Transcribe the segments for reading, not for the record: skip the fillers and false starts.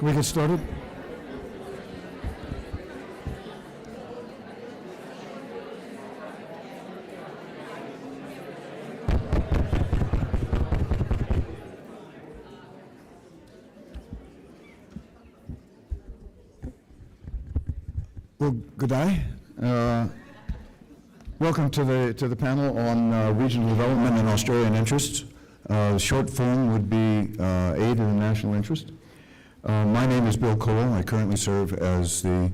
Can we get started? Well, good day. Welcome to the panel on regional development and Australian interests. Short form would be aid in the national interest. My name is Bill Cole. I currently serve as the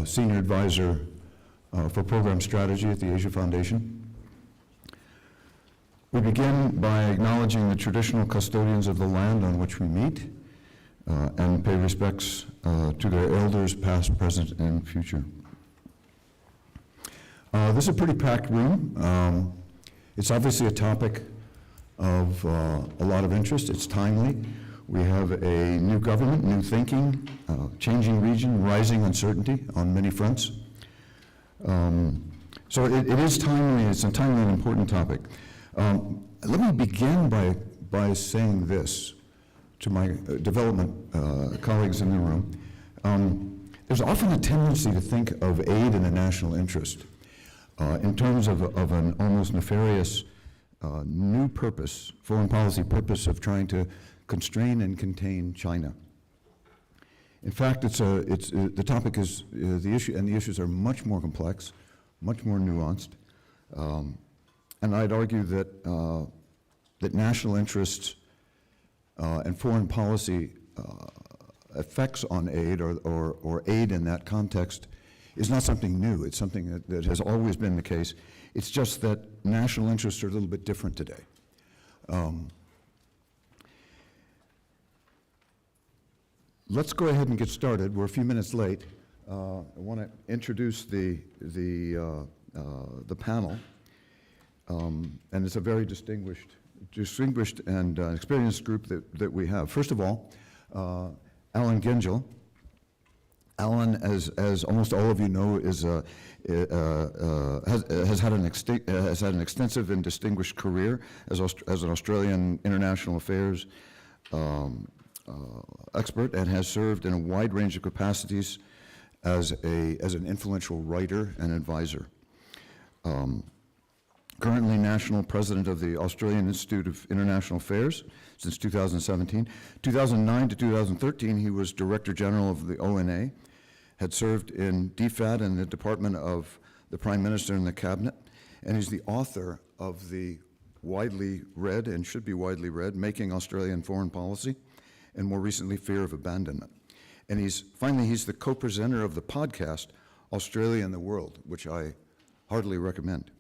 Senior Advisor for Program Strategy at the Asia Foundation. We begin by acknowledging the traditional custodians of the land on which we meet and pay respects to their elders, past, present, and future. This is a pretty packed room. It's obviously a topic of a lot of interest. It's timely. We have a new government, new thinking, changing region, rising uncertainty on many fronts. So it is timely. It's a timely and important topic. Let me begin by saying this to my development colleagues in the room. There's often a tendency to think of aid in the national interest in terms of an almost nefarious new purpose, foreign policy purpose of trying to constrain and contain China. In fact, the topic is the issue, and the issues are much more complex, much more nuanced, and I'd argue that that national interests and foreign policy effects on aid or aid in that context is not something new. It's something that has always been the case. It's just that national interests are a little bit different today. Let's go ahead and get started. We're a few minutes late. I want to introduce the panel, and it's a very distinguished and experienced group that we have. First of all, Allan Gyngell. Allan, as almost all of you know, has had an extensive and distinguished career as an Australian international affairs expert, and has served in a wide range of capacities as an influential writer and advisor. Currently National President of the Australian Institute of International Affairs since 2017. 2009 to 2013, he was Director General of the ONA, had served in DFAT and the Department of the Prime Minister and the Cabinet, and he's the author of the widely read, and should be widely read, Making Australian Foreign Policy, and more recently, Fear of Abandonment. And he's the co-presenter of the podcast, Australia and the World, which I heartily recommend.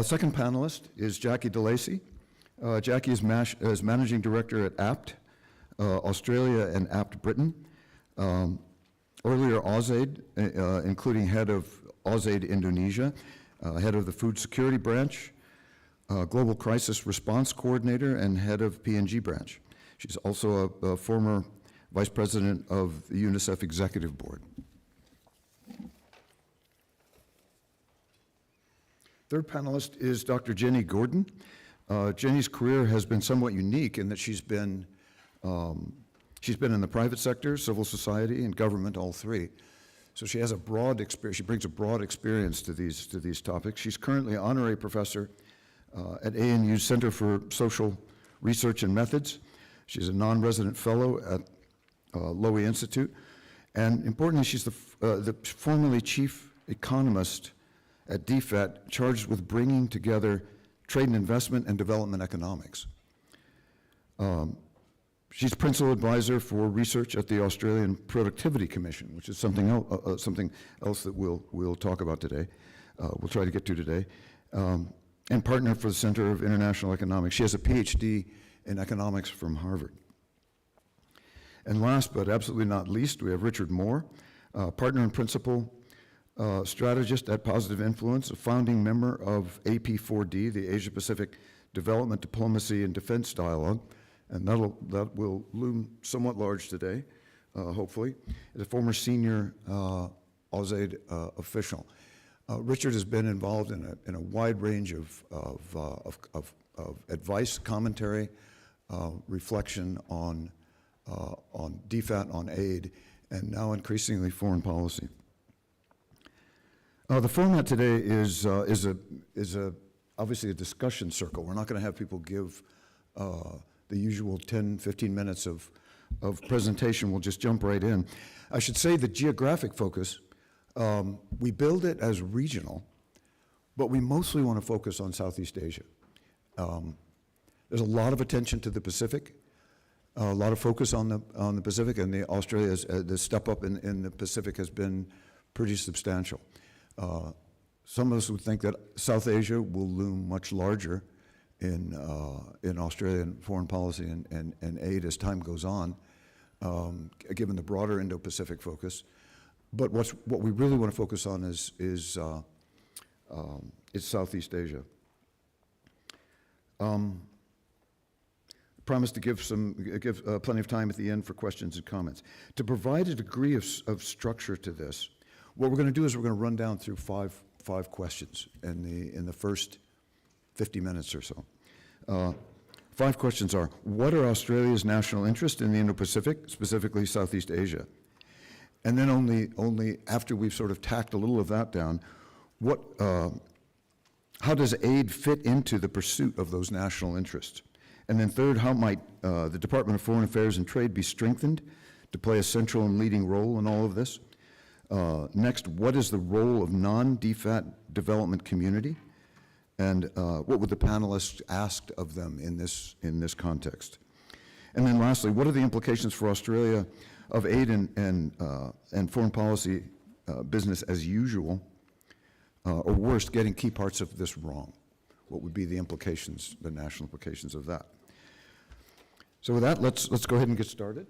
Second panelist is Jacqui de Lacy. Jacqui is Managing Director at APT, Australia and APT Britain. Earlier AusAid, including head of AusAid Indonesia, head of the Food Security Branch, Global Crisis Response Coordinator, and head of PNG Branch. She's also a former Vice President of the UNICEF Executive Board. Third panelist is Dr. Jenny Gordon. Jenny's career has been somewhat unique in that she's been in the private sector, civil society, and government, all three. So she has a broad experience. She brings a broad experience to these topics. She's currently honorary professor at ANU's Center for Social Research and Methods. She's a non-resident fellow at Lowy Institute, and importantly, she's the formerly chief economist at DFAT, charged with bringing together trade and investment and development economics. She's principal advisor for research at the Australian Productivity Commission, which is something else that we'll talk about today. We'll try to get to today, and partner for the Center of International Economics. She has a PhD in economics from Harvard. And last but absolutely not least, we have Richard Moore, partner and principal strategist at Positive Influence, a founding member of AP4D, the Asia Pacific Development, Diplomacy, and Defense Dialogue, and that will loom somewhat large today, hopefully. As a former senior AusAid official. Richard has been involved in a wide range of advice, commentary, reflection on on DFAT, on aid, and now increasingly foreign policy. The format today is obviously a discussion circle. We're not going to have people give the usual 10, 15 minutes of presentation. We'll just jump right in. I should say the geographic focus, we build it as regional, but we mostly want to focus on Southeast Asia. There's a lot of attention to the Pacific, a lot of focus on the Pacific, and the step up in the Pacific has been pretty substantial. Some of us would think that South Asia will loom much larger in Australian foreign policy and aid as time goes on, given the broader Indo-Pacific focus. But what we really want to focus on is Southeast Asia. Promise to give plenty of time at the end for questions and comments. To provide a degree of structure to this, what we're going to do is we're going to run down through five questions in the first 50 minutes or so. 5 questions are: what are Australia's national interests in the Indo-Pacific, specifically Southeast Asia? And then only after we've sort of tacked a little of that down, how does aid fit into the pursuit of those national interests? And then third, how might the Department of Foreign Affairs and Trade be strengthened to play a central and leading role in all of this? Next, what is the role of non-DFAT development community? And what would the panelists ask of them in this context? And then lastly, what are the implications for Australia of aid and foreign policy business as usual, or worse, getting key parts of this wrong? What would be the implications, the national implications of that? So with that, let's go ahead and get started.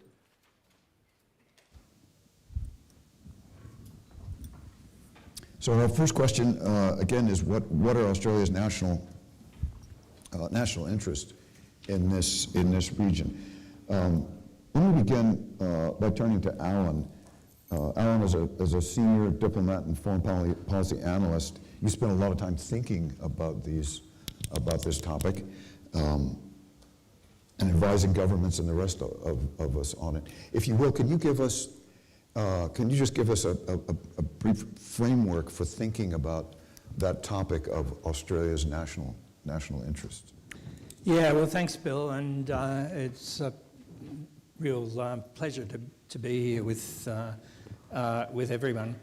So our first question, again, is what are Australia's national interests in this region? Let me begin by turning to Allan. Allan, as a senior diplomat and foreign policy analyst, you spent a lot of time thinking about this topic and advising governments and the rest of us on it. If you will, can you just give us a brief framework for thinking about that topic of Australia's national interests? Yeah, well, thanks, Bill, and it's a real pleasure to be here with everyone.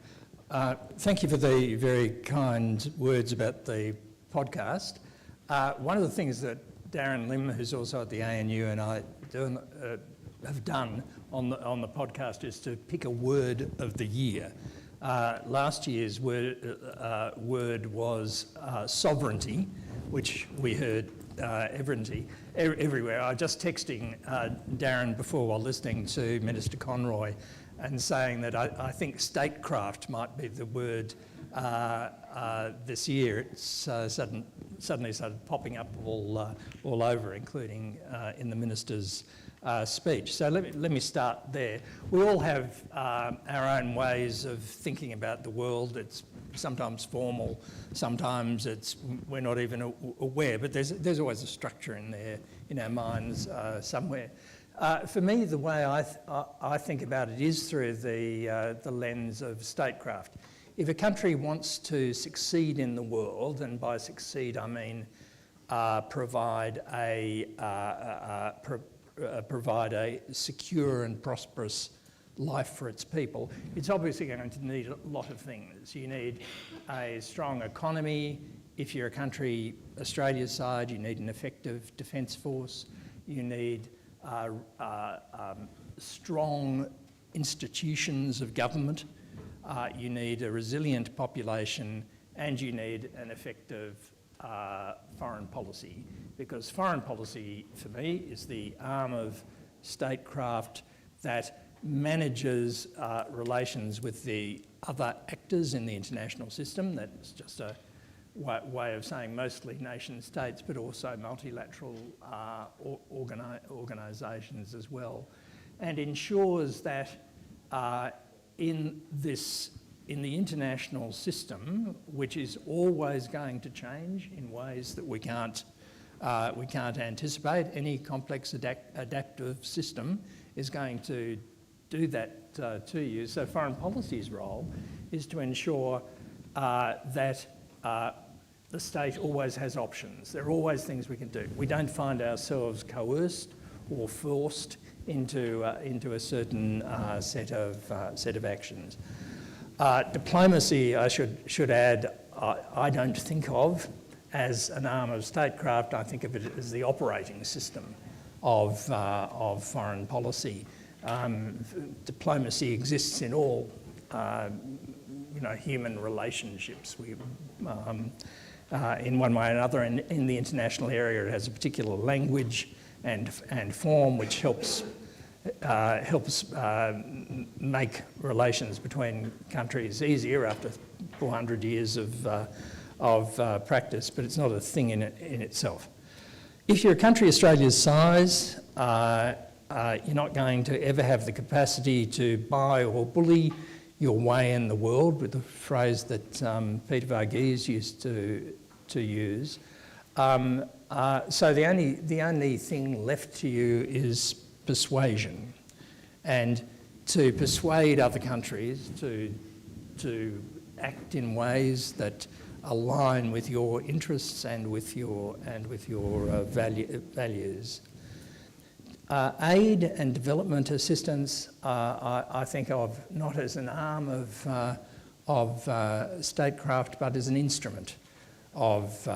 Thank you for the very kind words about the podcast. One of the things that Darren Lim, who's also at the ANU, and I have done on the podcast is to pick a word of the year. Last year's word was sovereignty, which we heard everywhere. I was just texting Darren before while listening to Minister Conroy and saying that I think statecraft might be the word this year. It's suddenly started popping up all over, including in the minister's speech. So let me start there. We all have our own ways of thinking about the world. It's sometimes formal, sometimes we're not even aware, but there's always a structure in there in our minds somewhere. For me, the way I think about it is through the lens of statecraft. If a country wants to succeed in the world, and by succeed I mean provide a secure and prosperous life for its people, it's obviously going to need a lot of things. You need a strong economy. If you're a country Australia's side, you need an effective defence force. You need strong institutions of government. You need a resilient population, and you need an effective foreign policy, because foreign policy, for me, is the arm of statecraft that manages relations with the other actors in the international system. That's just a way of saying mostly nation states, but also multilateral organisations as well, and ensures that in the international system, which is always going to change in ways that we can't anticipate, any complex adaptive system is going to do that to you. So foreign policy's role is to ensure that the state always has options. There are always things we can do. We don't find ourselves coerced or forced into a certain set of actions. Diplomacy, I should add, I don't think of as an arm of statecraft. I think of it as the operating system of foreign policy. Diplomacy exists in all human relationships. In one way or another, in the international area, it has a particular language and form which helps make relations between countries easier after 400 years of practice, but it's not a thing in itself. If you're a country Australia's size, you're not going to ever have the capacity to buy or bully your way in the world, with the phrase that Peter Varghese used to use. So the only thing left to you is persuasion, and to persuade other countries to act in ways that align with your interests and with your values. Aid and development assistance, I think of not as an arm of statecraft, but as an instrument of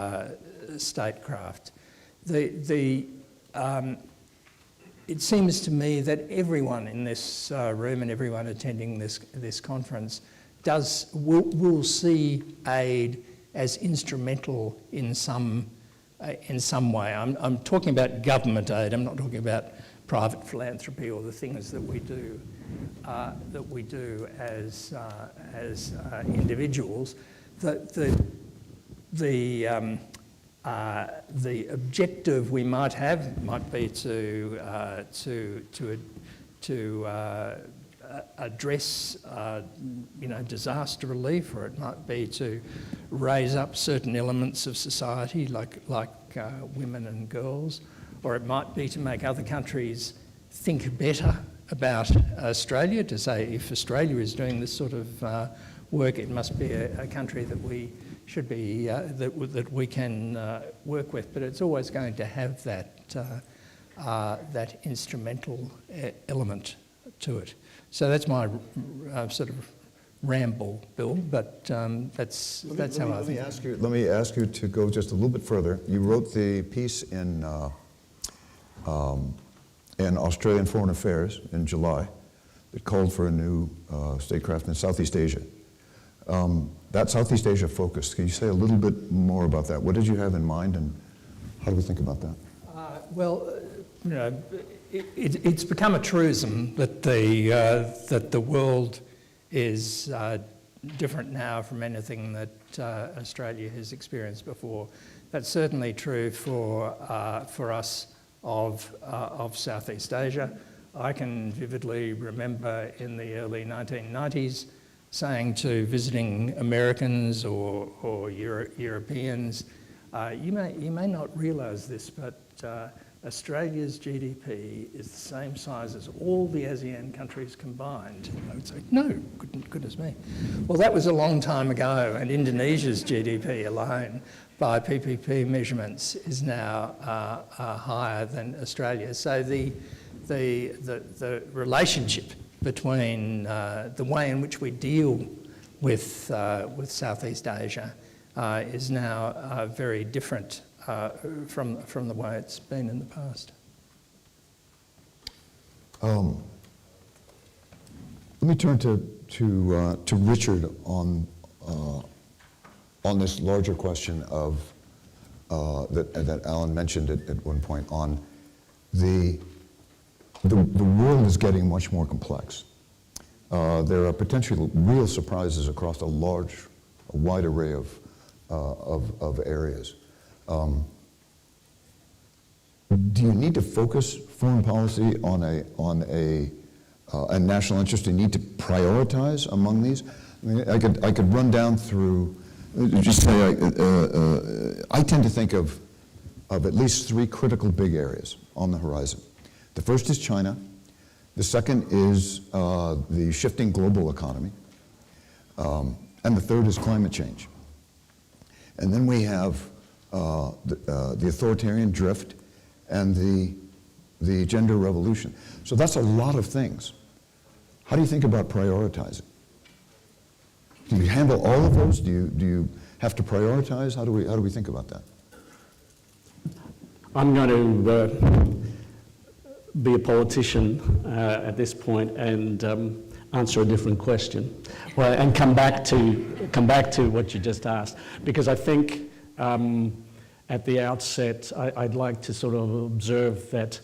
statecraft. It seems to me that everyone in this room and everyone attending this conference will see aid as instrumental in some way. I'm talking about government aid. I'm not talking about private philanthropy or the things that we do as individuals. The objective we might have might be to address disaster relief, or it might be to raise up certain elements of society like women and girls, or it might be to make other countries think better about Australia, to say if Australia is doing this sort of work, it must be a country that we should be that we can work with. But it's always going to have that instrumental element to it. So that's my sort of ramble, Bill. But that's how I think. Let me ask you to go just a little bit further. You wrote the piece in Australian Foreign Affairs in July that called for a new statecraft in Southeast Asia. That Southeast Asia focus, can you say a little bit more about that? What did you have in mind, and how do we think about that? It's become a truism that the world is different now from anything that Australia has experienced before. That's certainly true for us of Southeast Asia. I can vividly remember in the early 1990s saying to visiting Americans or Europeans, you may not realise this, but Australia's GDP is the same size as all the ASEAN countries combined. And I would say, no, goodness me. Well, that was a long time ago, and Indonesia's GDP alone, by PPP measurements, is now higher than Australia. So the relationship between the way in which we deal with Southeast Asia is now very different from the way it's been in the past. Let me turn to Richard on this larger question of that Allan mentioned at one point on the world is getting much more complex. There are potentially real surprises across a wide array of areas. Do you need to focus foreign policy on a national interest? Do you need to prioritize among these? I mean, I could run down through. Just say I tend to think of at least three critical big areas on the horizon. The first is China. The second is the shifting global economy. And the third is climate change. And then we have the authoritarian drift and the gender revolution. So that's a lot of things. How do you think about prioritizing? Do you handle all of those? Do you have to prioritize? How do we think about that? I'm going to be a politician at this point and answer a different question, well, and come back to what you just asked, because I think at the outset I'd like to sort of observe that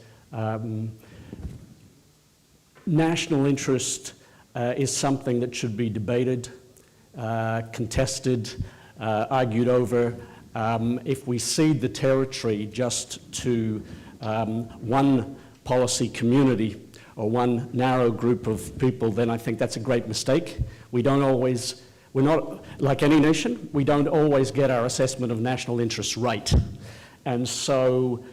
national interest is something that should be debated, contested, argued over. If we cede the territory just to one policy community or one narrow group of people, then I think that's a great mistake. We're not, like any nation, we don't always get our assessment of national interests right. And so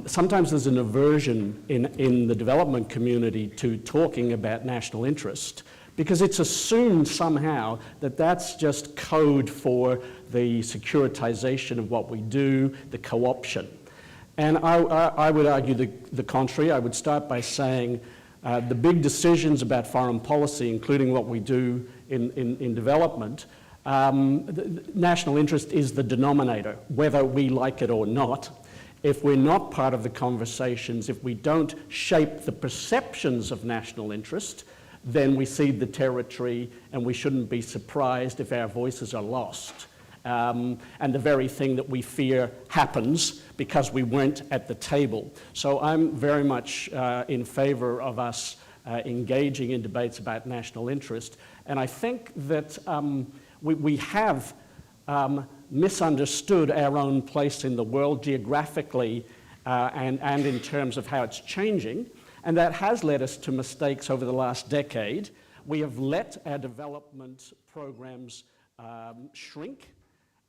sometimes there's an aversion in the development community to talking about national interest, because it's assumed somehow that that's just code for the securitization of what we do, the co-option. And I would argue the contrary. I would start by saying the big decisions about foreign policy, including what we do in development, national interest is the denominator, whether we like it or not. If we're not part of the conversations, if we don't shape the perceptions of national interest, then we cede the territory, and we shouldn't be surprised if our voices are lost. And the very thing that we fear happens because we weren't at the table. So I'm very much in favor of us engaging in debates about national interest. And I think that we have misunderstood our own place in the world geographically and in terms of how it's changing. And that has led us to mistakes over the last decade. We have let our development programs shrink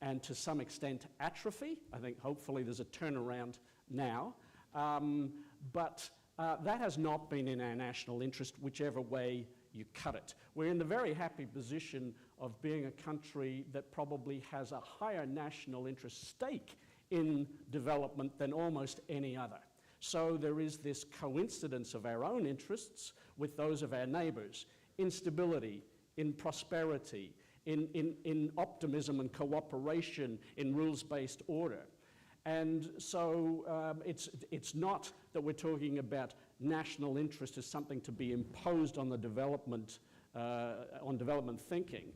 and to some extent atrophy. I think hopefully there's a turnaround now. But that has not been in our national interest, whichever way you cut it. We're in the very happy position of being a country that probably has a higher national interest stake in development than almost any other. So there is this coincidence of our own interests with those of our neighbours, in stability, in prosperity, in optimism and cooperation, in rules-based order. And so it's not that we're talking about national interest as something to be imposed on the development, on development thinking.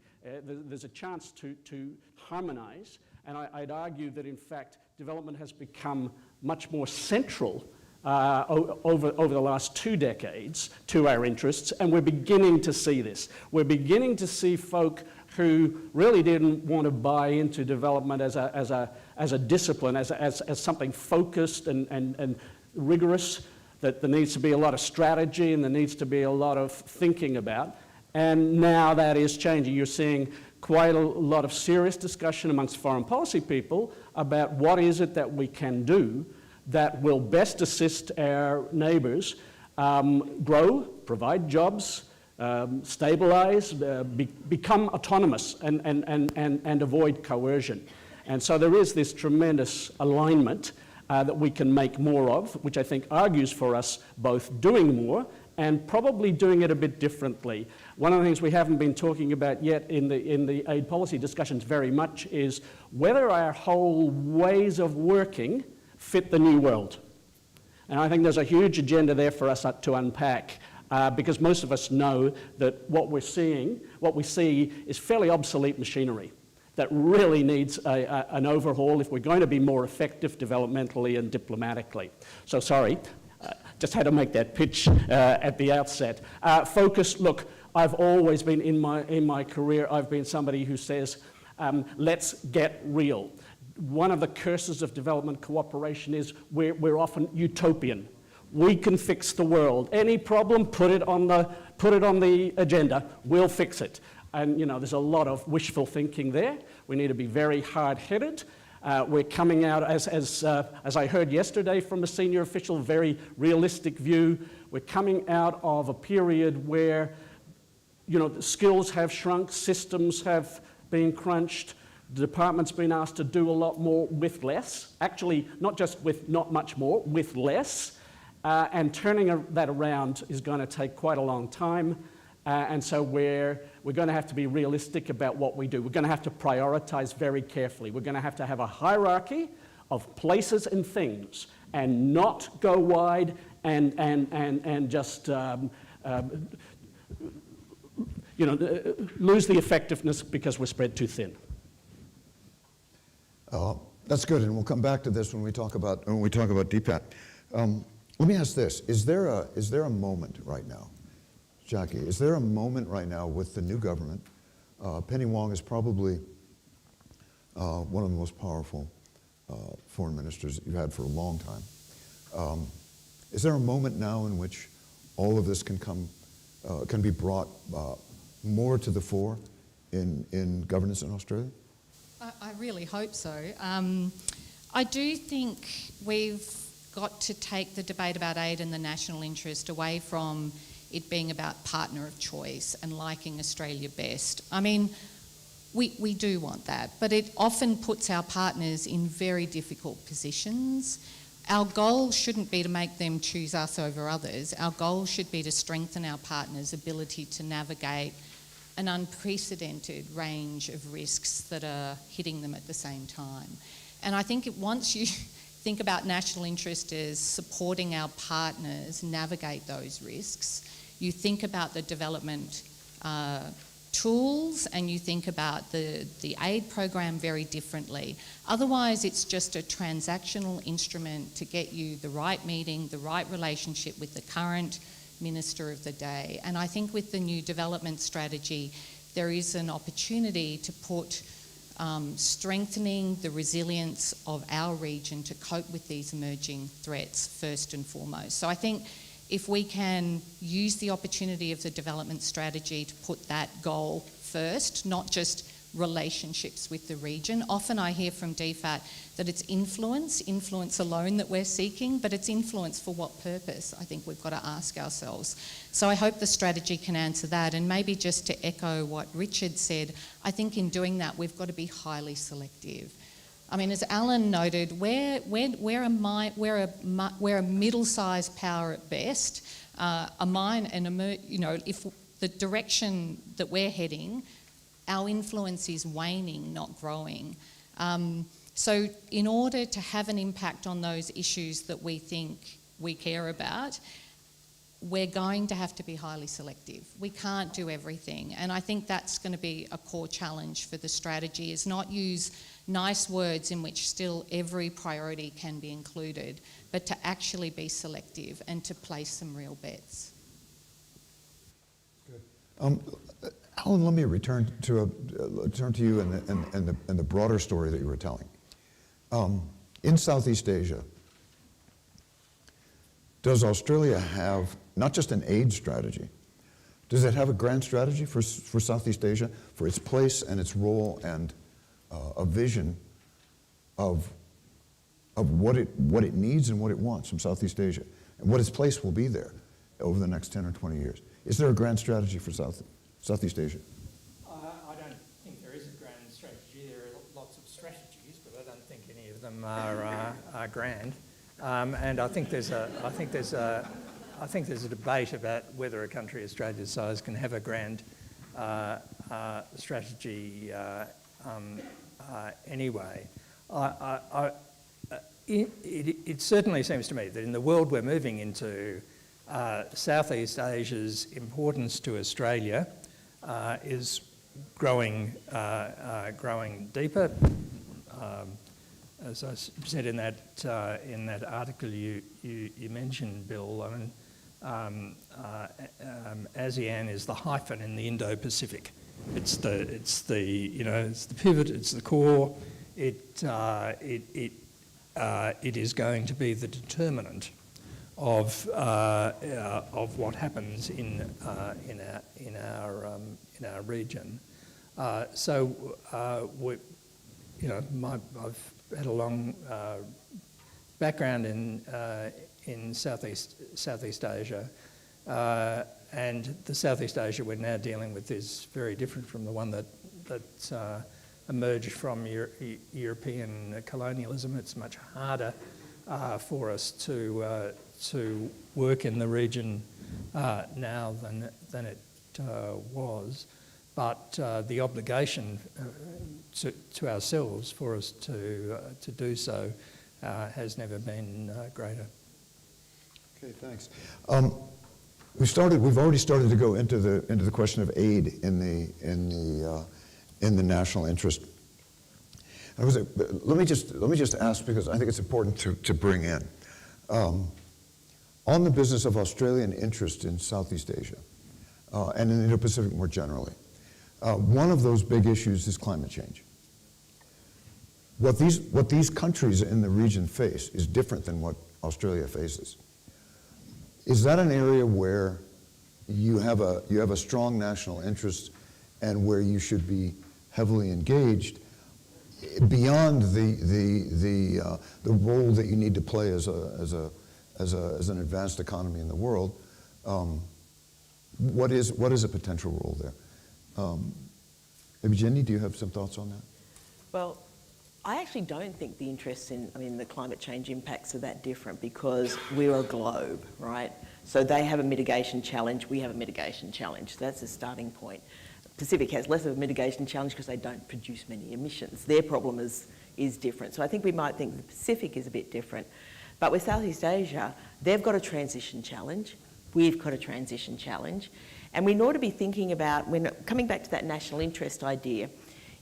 There's a chance to harmonise, and I'd argue that in fact development has become much more central over the last 2 decades to our interests, and we're beginning to see this. We're beginning to see folk who really didn't want to buy into development as a discipline, as something focused and rigorous, that there needs to be a lot of strategy and there needs to be a lot of thinking about. And now that is changing. You're seeing quite a lot of serious discussion amongst foreign policy people about what is it that we can do that will best assist our neighbours grow, provide jobs, stabilize, become autonomous and avoid coercion. And so there is this tremendous alignment that we can make more of, which I think argues for us both doing more and probably doing it a bit differently. One of the things we haven't been talking about yet in the aid policy discussions very much is whether our whole ways of working fit the new world. And I think there's a huge agenda there for us to unpack. Because most of us know that what we see is fairly obsolete machinery that really needs an overhaul if we're going to be more effective developmentally and diplomatically. So sorry, just had to make that pitch at the outset. Focus, look, I've always been, in my career, I've been somebody who says, let's get real. One of the curses of development cooperation is we're often utopian. We can fix the world. Any problem, put it on the agenda. We'll fix it. And there's a lot of wishful thinking there. We need to be very hard-headed. We're coming out, as I heard yesterday from a senior official, very realistic view. We're coming out of a period where, you know, the skills have shrunk, systems have been crunched, the department's been asked to do a lot more with less. Actually, not just with not much more, with less. And turning that around is going to take quite a long time. And so we're going to have to be realistic about what we do. We're going to have to prioritize very carefully. We're going to have a hierarchy of places and things, and not go wide and just lose the effectiveness because we're spread too thin. That's good, and we'll come back to this when we talk about DPAT. Let me ask this: Is there a moment right now, Jacqui? Is there a moment right now with the new government? Penny Wong is probably one of the most powerful foreign ministers that you've had for a long time. Is there a moment now in which all of this can be brought more to the fore in governance in Australia? I really hope so. I do think we've got to take the debate about aid and the national interest away from it being about partner of choice and liking Australia best. I mean, we do want that, but it often puts our partners in very difficult positions. Our goal shouldn't be to make them choose us over others. Our goal should be to strengthen our partners' ability to navigate an unprecedented range of risks that are hitting them at the same time. And I think once you think about national interest as supporting our partners navigate those risks, you think about the development tools and you think about the aid program very differently. Otherwise, it's just a transactional instrument to get you the right meeting, the right relationship with the current minister of the day. And I think with the new development strategy, there is an opportunity to put strengthening the resilience of our region to cope with these emerging threats first and foremost. So I think if we can use the opportunity of the development strategy to put that goal first, not just relationships with the region. Often I hear from DFAT that it's influence alone that we're seeking, but it's influence for what purpose? I think we've got to ask ourselves. So I hope the strategy can answer that. And maybe just to echo what Richard said, I think in doing that we've got to be highly selective. I mean, as Allan noted, we're a middle-sized power at best. If the direction that we're heading, our influence is waning, not growing. So in order to have an impact on those issues that we think we care about, we're going to have to be highly selective. We can't do everything. And I think that's going to be a core challenge for the strategy, is not use nice words in which still every priority can be included, but to actually be selective and to place some real bets. Good. Allan, let me return to you and the broader story that you were telling. In Southeast Asia, does Australia have not just an aid strategy? Does it have a grand strategy for Southeast Asia, for its place and its role, and a vision of what it needs and what it wants from Southeast Asia, and what its place will be there over the next 10 or 20 years? Is there a grand strategy for Southeast Asia? I don't think there is a grand strategy. There are lots of strategies, but I don't think any of them are grand. And I think there's a debate about whether a country Australia's size can have a grand strategy anyway. It certainly seems to me that in the world we're moving into, Southeast Asia's importance to Australia is growing deeper. As I said in that article you mentioned, Bill, I mean, ASEAN is the hyphen in the Indo-Pacific. It's the pivot. It's the core. It is going to be the determinant of what happens in our region. So I've had a long background in Southeast Asia, and the Southeast Asia we're now dealing with is very different from the one that emerged from European colonialism. It's much harder for us to work in the region now than it was, but the obligation to ourselves for us to do so has never been greater. Okay, thanks. We've already started to go into the question of aid in the national interest. Let me just ask, because I think it's important to bring in on the business of Australian interest in Southeast Asia and in the Indo-Pacific more generally. One of those big issues is climate change. What these countries in the region face is different than what Australia faces. Is that an area where you have a strong national interest and where you should be heavily engaged beyond the role that you need to play as an advanced economy in the world? What is a potential role there? Maybe Jenny, do you have some thoughts on that? Well, I actually don't think the interests in the climate change impacts are that different, because we're a globe, right? So they have a mitigation challenge, we have a mitigation challenge. So that's a starting point. Pacific has less of a mitigation challenge because they don't produce many emissions. Their problem is different. So I think we might think the Pacific is a bit different. But with Southeast Asia, they've got a transition challenge. We've got a transition challenge. And we ought to be thinking about, when coming back to that national interest idea,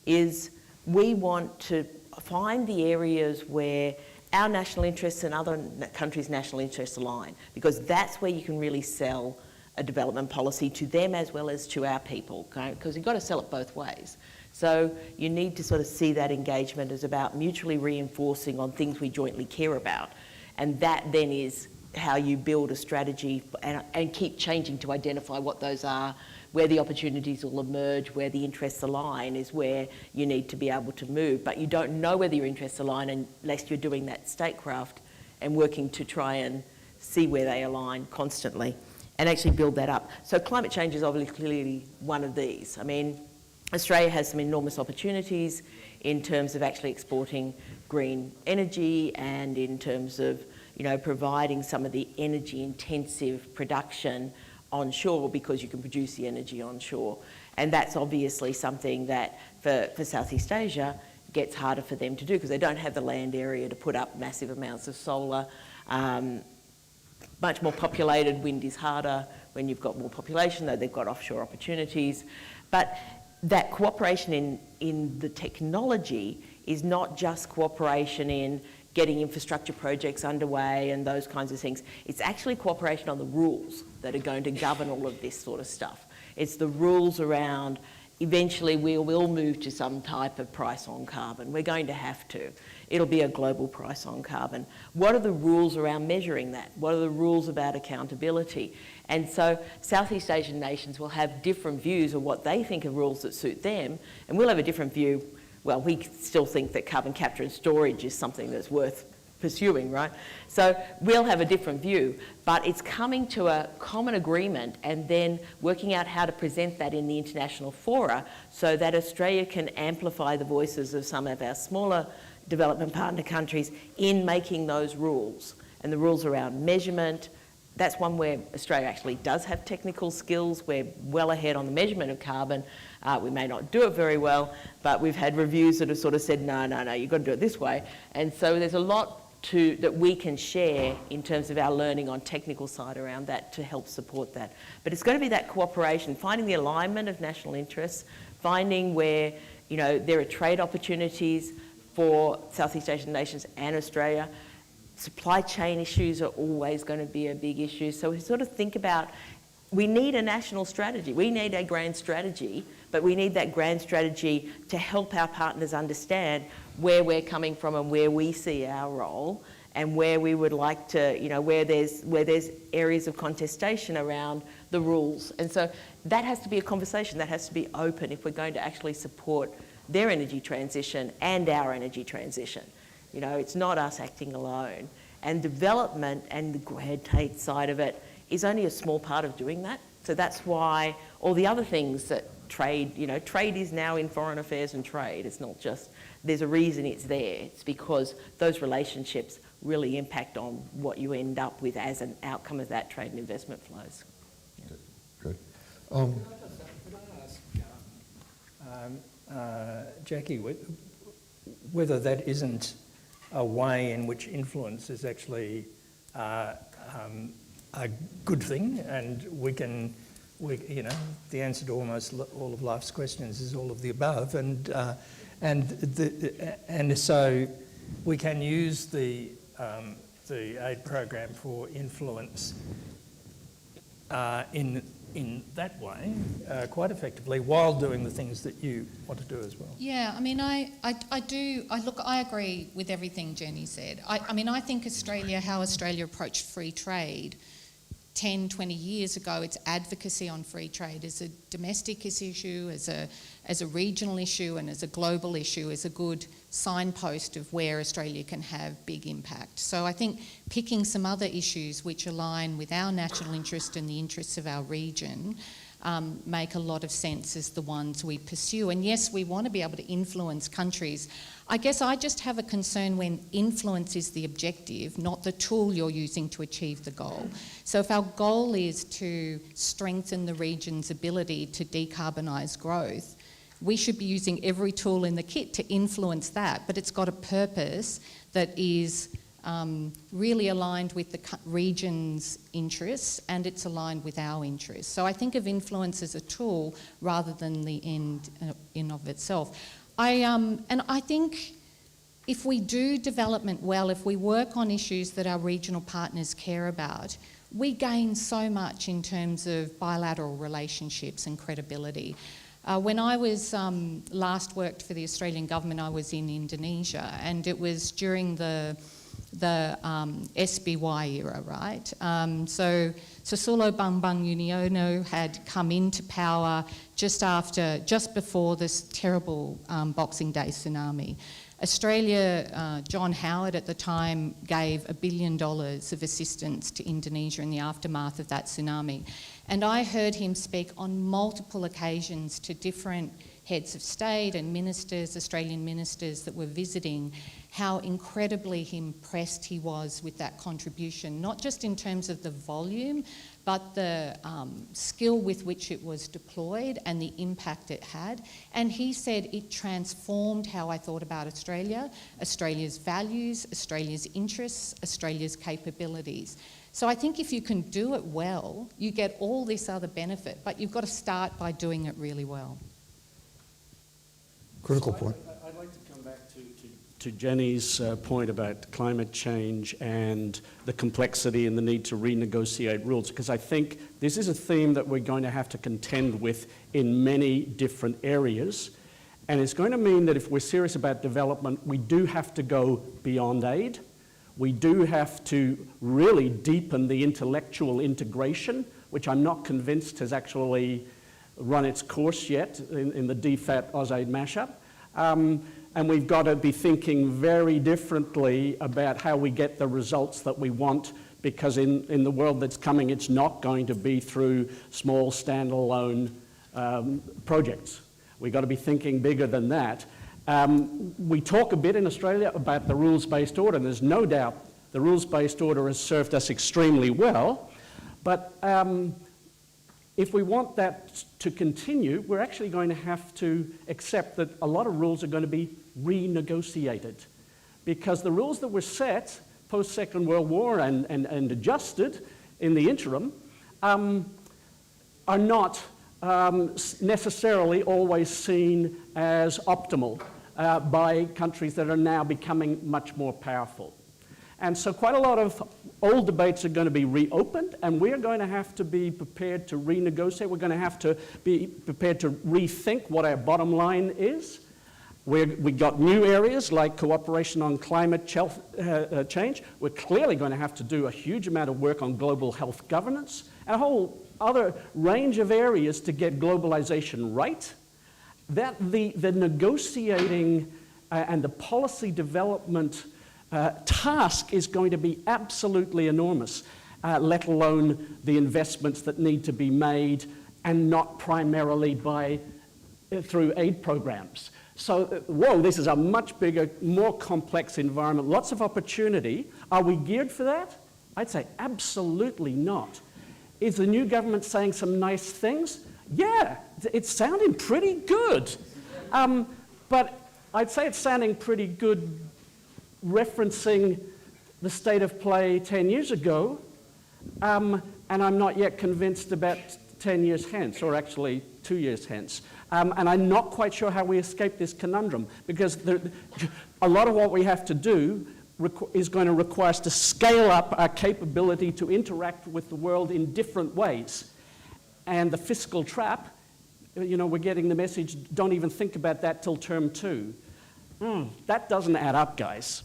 is we want to find the areas where our national interests and other countries' national interests align, because that's where you can really sell a development policy to them as well as to our people, okay? Because you've got to sell it both ways. So you need to sort of see that engagement as about mutually reinforcing on things we jointly care about. And that then is how you build a strategy and keep changing to identify what those are, where the opportunities will emerge, where the interests align is where you need to be able to move. But you don't know whether your interests align unless you're doing that statecraft and working to try and see where they align constantly and actually build that up. So climate change is obviously clearly one of these. I mean, Australia has some enormous opportunities in terms of actually exporting green energy and in terms of, providing some of the energy intensive production onshore, because you can produce the energy onshore. And that's obviously something that for Southeast Asia gets harder for them to do, because they don't have the land area to put up massive amounts of solar. Much more populated, wind is harder when you've got more population, though they've got offshore opportunities. But that cooperation in the technology is not just cooperation in getting infrastructure projects underway and those kinds of things. It's actually cooperation on the rules that are going to govern all of this sort of stuff. It's the rules around, eventually we will move to some type of price on carbon. We're going to have to. It'll be a global price on carbon. What are the rules around measuring that? What are the rules about accountability? And so Southeast Asian nations will have different views of what they think are rules that suit them, and we'll have a different view. Well, we still think that carbon capture and storage is something that's worth pursuing, right? So we'll have a different view, but it's coming to a common agreement and then working out how to present that in the international fora so that Australia can amplify the voices of some of our smaller development partner countries in making those rules. And the rules around measurement, that's one where Australia actually does have technical skills. We're well ahead on the measurement of carbon. We may not do it very well, but we've had reviews that have sort of said, no, you've got to do it this way. And so there's a lot that we can share in terms of our learning on technical side around that to help support that. But it's going to be that cooperation, finding the alignment of national interests, finding where there are trade opportunities for Southeast Asian nations and Australia. Supply chain issues are always going to be a big issue. So we sort of think about, we need a national strategy. We need a grand strategy, but we need that grand strategy to help our partners understand where we're coming from and where we see our role and where we would like to, where there's areas of contestation around the rules. And so that has to be a conversation, that has to be open if we're going to actually support their energy transition and our energy transition. You know, it's not us acting alone. And development and the red tape side of it is only a small part of doing that. So that's why all the other things that trade, you know, trade is now in foreign affairs and trade. It's not just, there's a reason it's there. It's because those relationships really impact on what you end up with as an outcome of that trade and investment flows. Good. Could I ask, Jacqui, whether that isn't a way in which influence is actually a good thing, and you know, the answer to almost all of life's questions is all of the above, and so we can use the aid program for influence in that way quite effectively, while doing the things that you want to do as well. Yeah, I mean, I agree with everything Jenny said. I mean, I think how Australia approached free trade 10, 20 years ago, its advocacy on free trade as a domestic issue, as a regional issue and as a global issue is a good signpost of where Australia can have big impact. So I think picking some other issues which align with our national interest and the interests of our region make a lot of sense as the ones we pursue. And yes, we want to be able to influence countries. I guess I just have a concern when influence is the objective, not the tool you're using to achieve the goal. So if our goal is to strengthen the region's ability to decarbonise growth, we should be using every tool in the kit to influence that, but it's got a purpose that is really aligned with the region's interests, and it's aligned with our interests. So I think of influence as a tool rather than the end in of itself. And I think if we do development well, if we work on issues that our regional partners care about, we gain so much in terms of bilateral relationships and credibility. When I was last worked for the Australian government, I was in Indonesia, and it was during the SBY era, right? So Susilo Bambang Yudhoyono had come into power just before this terrible Boxing Day tsunami. Australia, John Howard at the time gave $1 billion of assistance to Indonesia in the aftermath of that tsunami. And I heard him speak on multiple occasions to different heads of state and ministers, Australian ministers that were visiting, how incredibly impressed he was with that contribution, not just in terms of the volume, but the skill with which it was deployed and the impact it had. And he said it transformed how I thought about Australia, Australia's values, Australia's interests, Australia's capabilities. So I think if you can do it well, you get all this other benefit, but you've got to start by doing it really well. Critical point. I'd like to come back to Jenny's point about climate change and the complexity and the need to renegotiate rules, because I think this is a theme that we're going to have to contend with in many different areas. And it's going to mean that if we're serious about development, we do have to go beyond aid. We do have to really deepen the intellectual integration, which I'm not convinced has actually run its course yet in the DFAT AusAid mashup. And we've got to be thinking very differently about how we get the results that we want, because in the world that's coming, it's not going to be through small standalone projects. We've got to be thinking bigger than that. We talk a bit in Australia about the rules-based order, and there's no doubt the rules-based order has served us extremely well, but if we want that to continue, we're actually going to have to accept that a lot of rules are going to be renegotiated, because the rules that were set post-Second World War and adjusted in the interim are not necessarily always seen as optimal by countries that are now becoming much more powerful. And so quite a lot of old debates are going to be reopened, and we're going to have to be prepared to renegotiate. We're going to have to be prepared to rethink what our bottom line is. We've got new areas like cooperation on climate change. We're clearly going to have to do a huge amount of work on global health governance and a whole other range of areas to get globalization right. that the negotiating and the policy development task is going to be absolutely enormous, let alone the investments that need to be made, and not primarily through aid programs. So, whoa, this is a much bigger, more complex environment, lots of opportunity. Are we geared for that? I'd say absolutely not. Is the new government saying some nice things? Yeah, it's sounding pretty good. But I'd say it's sounding pretty good referencing the state of play 10 years ago, and I'm not yet convinced about 10 years hence, or actually 2 years hence. And I'm not quite sure how we escape this conundrum, because a lot of what we have to do is going to require us to scale up our capability to interact with the world in different ways. And the fiscal trap, you know, we're getting the message, don't even think about that till term 2. That doesn't add up, guys.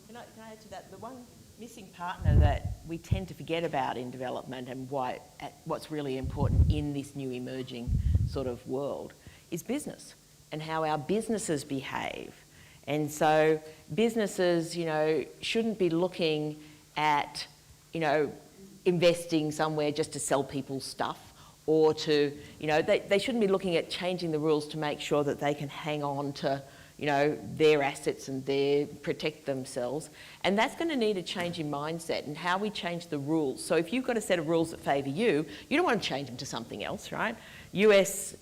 Can I add to that? The one missing partner that we tend to forget about in development, and what's really important in this new emerging sort of world, is business and how our businesses behave. And so businesses, you know, shouldn't be looking at, you know, investing somewhere just to sell people stuff, or to, you know, they shouldn't be looking at changing the rules to make sure that they can hang on to, you know, their assets and protect themselves. And that's going to need a change in mindset and how we change the rules. So if you've got a set of rules that favour you, you don't want to change them to something else, right? US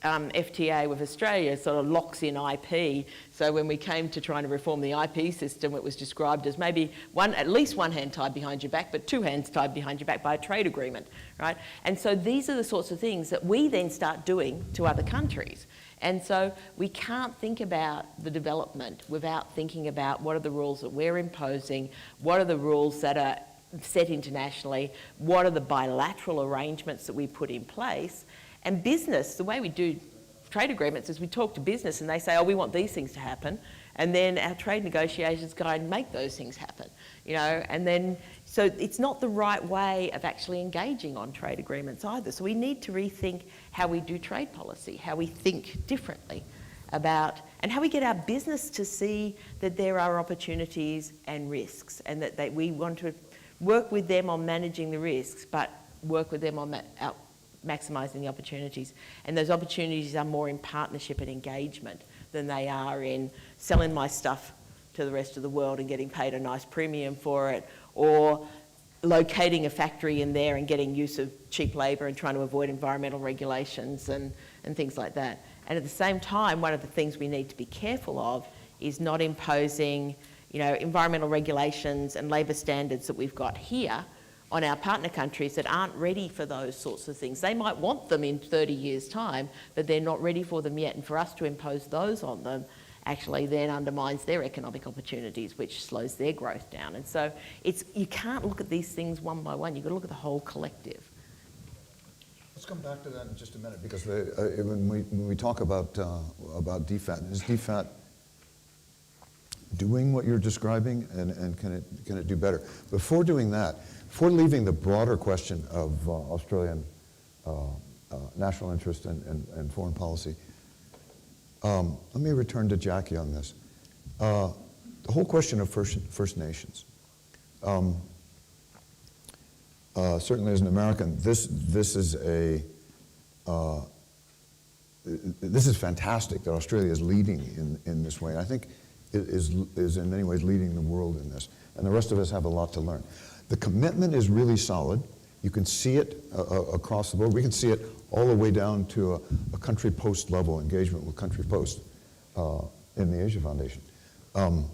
FTA with Australia sort of locks in IP. So when we came to trying to reform the IP system, it was described as maybe at least one hand tied behind your back, but two hands tied behind your back by a trade agreement, right? And so these are the sorts of things that we then start doing to other countries. And so we can't think about the development without thinking about what are the rules that we're imposing, what are the rules that are set internationally, what are the bilateral arrangements that we put in place. And business, the way we do trade agreements is we talk to business and they say, oh, we want these things to happen. And then our trade negotiations go and make those things happen, you know, and then, so it's not the right way of actually engaging on trade agreements either. So we need to rethink how we do trade policy, how we think differently about, and how we get our business to see that there are opportunities and risks, and that we want to work with them on managing the risks, but work with them on maximising the opportunities. And those opportunities are more in partnership and engagement than they are in selling my stuff to the rest of the world and getting paid a nice premium for it, or locating a factory in there and getting use of cheap labour and trying to avoid environmental regulations and things like that. And at the same time, one of the things we need to be careful of is not imposing, you know, environmental regulations and labour standards that we've got here on our partner countries that aren't ready for those sorts of things. They might want them in 30 years' time, but they're not ready for them yet. And for us to impose those on them actually then undermines their economic opportunities, which slows their growth down. And so you can't look at these things one by one. You've got to look at the whole collective. Let's come back to that in just a minute, because when we talk about DFAT, is DFAT doing what you're describing, and can it do better? Before doing that, before leaving the broader question of Australian national interest and foreign policy, let me return to Jacqui on this. The whole question of First Nations. Certainly as an American, this is fantastic that Australia is leading in this way. I think it is in many ways leading the world in this, and the rest of us have a lot to learn. The commitment is really solid. You can see it across the board. We can see it all the way down to a country post level engagement with country post in the Asia Foundation. How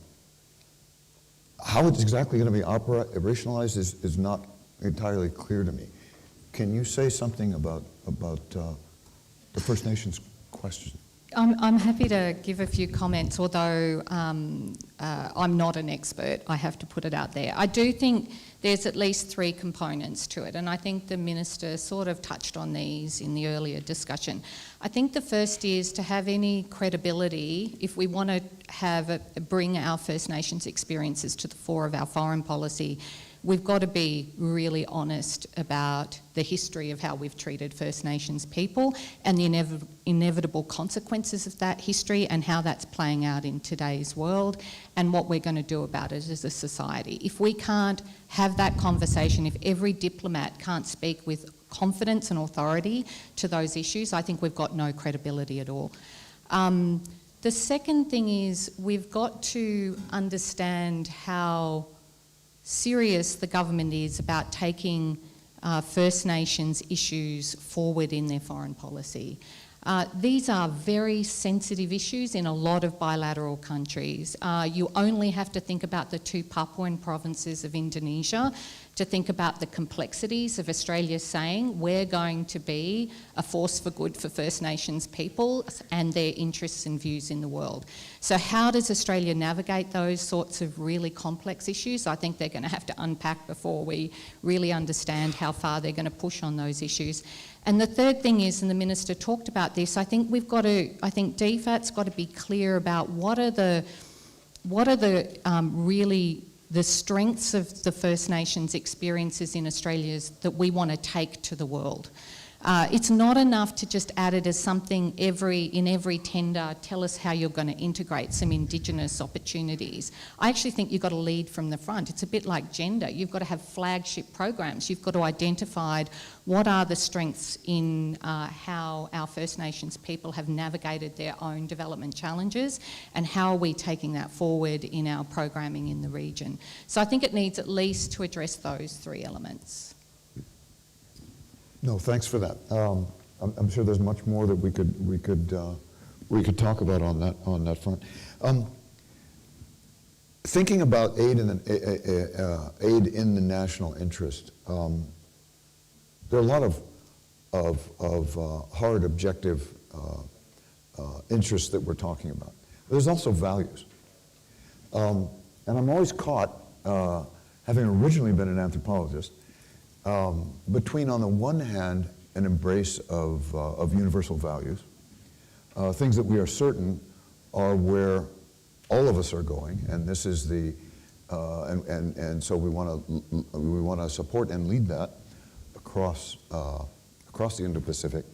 it's exactly going to be operationalized is not entirely clear to me. Can you say something about the First Nations question? I'm happy to give a few comments, although I'm not an expert, I have to put it out there. I do think there's at least three components to it, and I think the Minister sort of touched on these in the earlier discussion. I think the first is to have any credibility, if we want to bring our First Nations experiences to the fore of our foreign policy, we've got to be really honest about the history of how we've treated First Nations people and the inevitable consequences of that history and how that's playing out in today's world and what we're going to do about it as a society. If we can't have that conversation, if every diplomat can't speak with confidence and authority to those issues, I think we've got no credibility at all. The second thing is we've got to understand how serious the government is about taking First Nations issues forward in their foreign policy. These are very sensitive issues in a lot of bilateral countries. You only have to think about the 2 Papuan provinces of Indonesia to think about the complexities of Australia saying we're going to be a force for good for First Nations people and their interests and views in the world. So how does Australia navigate those sorts of really complex issues? I think they're going to have to unpack before we really understand how far they're going to push on those issues. And the third thing is, and the Minister talked about this, I think DFAT's got to be clear about what are the really the strengths of the First Nations experiences in Australia that we want to take to the world. It's not enough to just add it as something in every tender, tell us how you're going to integrate some Indigenous opportunities. I actually think you've got to lead from the front. It's a bit like gender. You've got to have flagship programs. You've got to identify what are the strengths in how our First Nations people have navigated their own development challenges and how are we taking that forward in our programming in the region. So I think it needs at least to address those 3 elements. No, thanks for that. I'm sure there's much more that we could talk about on that front. Thinking about aid in the national interest, there are a lot of hard, objective interests that we're talking about. There's also values, and I'm always caught, having originally been an anthropologist, between, on the one hand, an embrace of universal values, things that we are certain are where all of us are going, and this is the, and so we want to support and lead that across the Indo-Pacific,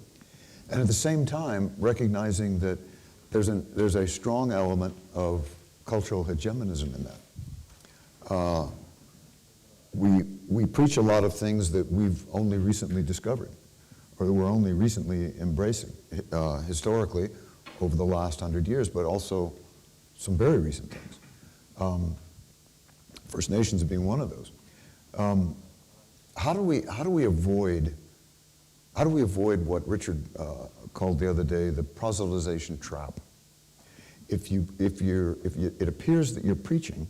and at the same time recognizing that there's a strong element of cultural hegemonism in that. We preach a lot of things that we've only recently discovered, or that we're only recently embracing, historically, over the last 100 years, but also some very recent things. First Nations being one of those. How do we avoid what Richard called the other day the proselytization trap? It appears that you're preaching,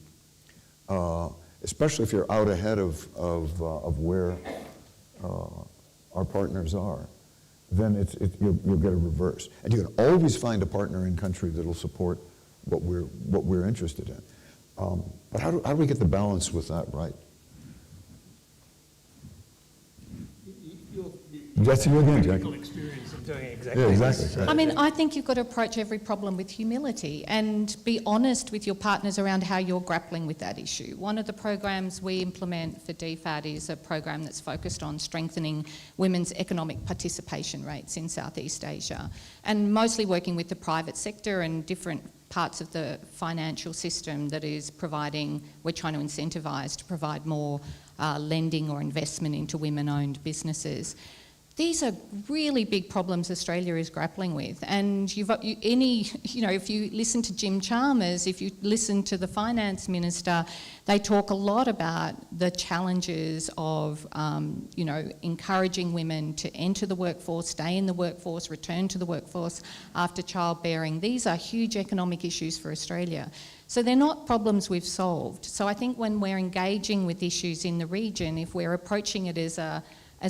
especially if you're out ahead of where our partners are, then you'll get a reverse. And you can always find a partner in country that'll support what we're interested in. But how do we get the balance with that right? That's you again, Jacqui. Experience of doing exactly Yeah, this. exactly. I mean, I think you've got to approach every problem with humility and be honest with your partners around how you're grappling with that issue. One of the programs we implement for DFAT is a program that's focused on strengthening women's economic participation rates in Southeast Asia, and mostly working with the private sector and different parts of the financial system that is providing, we're trying to incentivise to provide more lending or investment into women-owned businesses. These are really big problems Australia is grappling with, and if you listen to Jim Chalmers, if you listen to the Finance Minister, they talk a lot about the challenges of encouraging women to enter the workforce, stay in the workforce, return to the workforce after childbearing. These are huge economic issues for Australia. So they're not problems we've solved. So I think when we're engaging with issues in the region, if we're approaching it as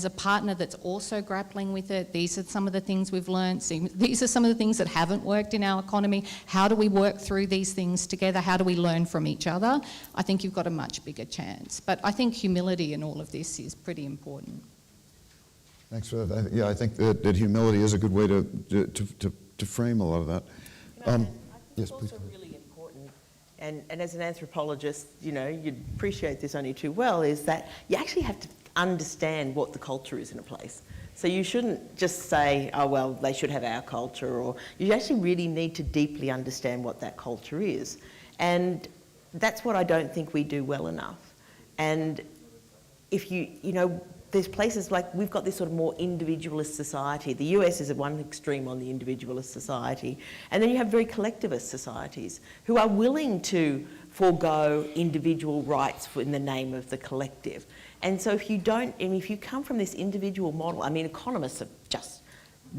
a partner that's also grappling with it, these are some of the things we've learned, these are some of the things that haven't worked in our economy, how do we work through these things together, how do we learn from each other, I think you've got a much bigger chance. But I think humility in all of this is pretty important. Thanks for that. Yeah, I think that humility is a good way to frame a lot of that. I think Yes, it's please. also really important and as an anthropologist, you know, you'd appreciate this only too well, is that you actually have to understand what the culture is in a place. So you shouldn't just say, oh, well, they should have our culture, or you actually really need to deeply understand what that culture is. And that's what I don't think we do well enough. And if you know, there's places like, we've got this sort of more individualist society. The US is at one extreme on the individualist society. And then you have very collectivist societies who are willing to forego individual rights in the name of the collective. And so if you don't, I mean, if you come from this individual model, I mean, economists are just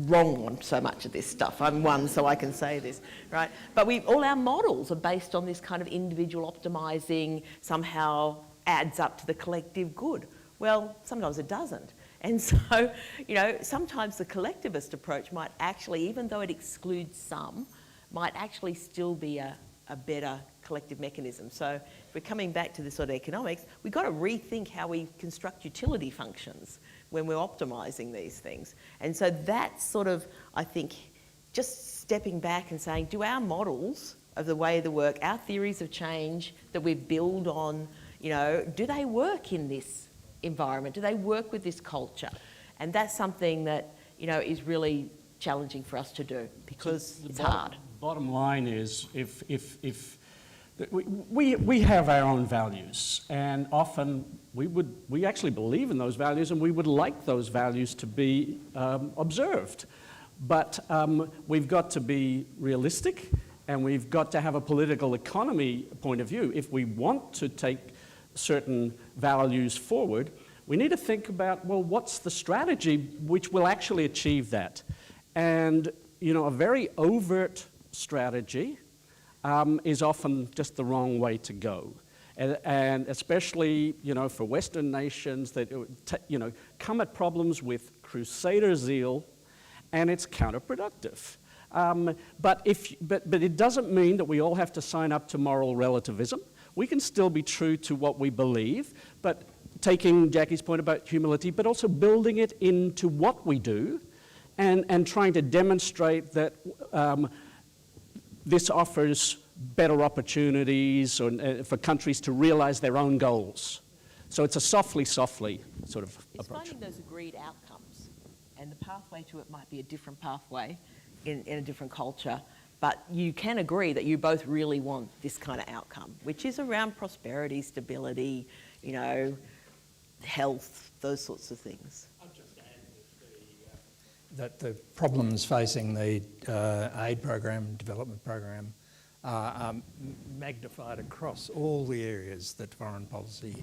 wrong on so much of this stuff. I'm one, so I can say this, right? But all our models are based on this kind of individual optimising, somehow adds up to the collective good. Well, sometimes it doesn't. And so, you know, sometimes the collectivist approach might actually, even though it excludes some, might actually still be a better collective mechanism. So if we're coming back to this sort of economics, we've got to rethink how we construct utility functions when we're optimising these things. And so that's sort of, I think, just stepping back and saying, do our models of the way they work, our theories of change that we build on, you know, do they work in this environment? Do they work with this culture? And that's something that, you know, is really challenging for us to do, because it's hard. Bottom line is, we have our own values, and often we actually believe in those values, and we would like those values to be observed. But we've got to be realistic, and we've got to have a political economy point of view. If we want to take certain values forward, we need to think about, well, what's the strategy which will actually achieve that? And, you know, a very overt strategy is often just the wrong way to go. And especially, you know, for Western nations that, you know, come at problems with crusader zeal, and it's counterproductive. But it doesn't mean that we all have to sign up to moral relativism. We can still be true to what we believe, but taking Jacqui's point about humility, but also building it into what we do, and trying to demonstrate that this offers better opportunities for countries to realize their own goals. So it's a softly sort of It's approach. finding those agreed outcomes, and the pathway to it might be a different pathway in a different culture. But you can agree that you both really want this kind of outcome, which is around prosperity, stability, you know, health, those sorts of things. I'll just add that the problems facing the aid program, development program, are magnified across all the areas that foreign policy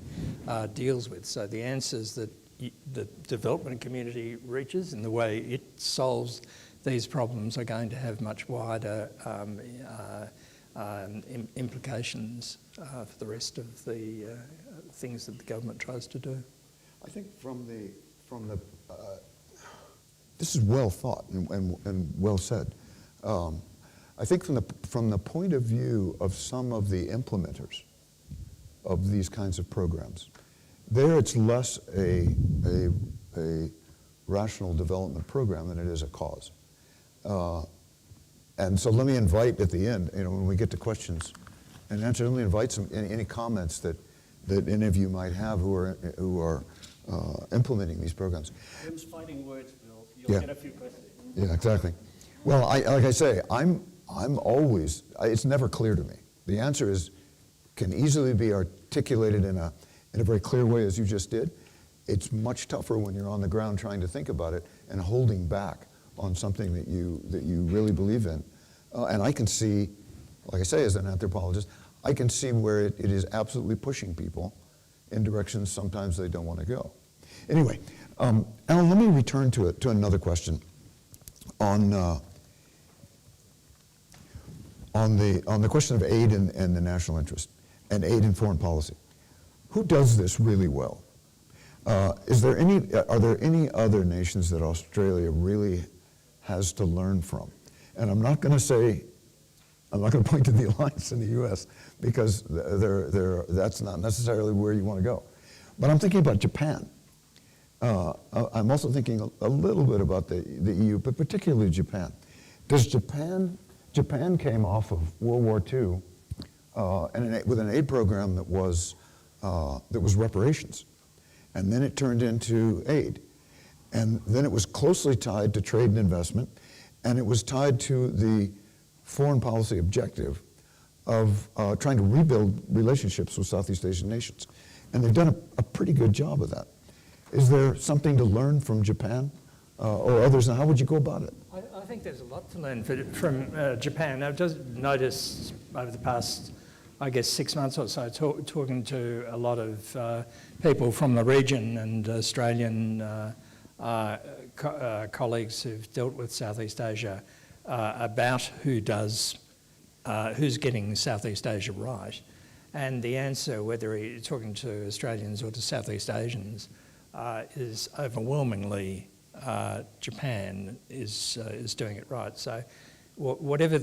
deals with. So the answers that the development community reaches and the way it solves these problems are going to have much wider implications for the rest of the things that the government tries to do. I think this is well thought and well said. I think from the point of view of some of the implementers of these kinds of programs, there it's less a rational development program than it is a cause. And so let me invite at the end, you know, when we get to questions and answers, let me invite any comments that any of you might have who are implementing these programs. Jim's fighting words, Bill. You'll get a few questions. Yeah, exactly. Well, like I say, I'm always, it's never clear to me. The answer can easily be articulated in a very clear way, as you just did. It's much tougher when you're on the ground trying to think about it and holding back on something that you really believe in. And I can see, like I say, as an anthropologist, I can see where it is absolutely pushing people in directions sometimes they don't want to go. Anyway, Allan, let me return to another question on the question of aid and the national interest and aid in foreign policy. Who does this really well? Are there any other nations that Australia really has to learn from? And I'm not going to point to the alliance in the U.S. because that's not necessarily where you want to go. But I'm thinking about Japan. I'm also thinking a little bit about the EU, but particularly Japan. Japan came off of World War II with an aid program that was reparations. And then it turned into aid. And then it was closely tied to trade and investment, and it was tied to the foreign policy objective of trying to rebuild relationships with Southeast Asian nations. And they've done a pretty good job of that. Is there something to learn from Japan or others, and how would you go about it? I think there's a lot to learn from Japan. I've just noticed over the past, I guess, 6 months or so, talking to a lot of people from the region and Australian colleagues who've dealt with Southeast Asia about who's getting Southeast Asia right. And the answer, whether you're talking to Australians or to Southeast Asians, is overwhelmingly Japan is doing it right. So whatever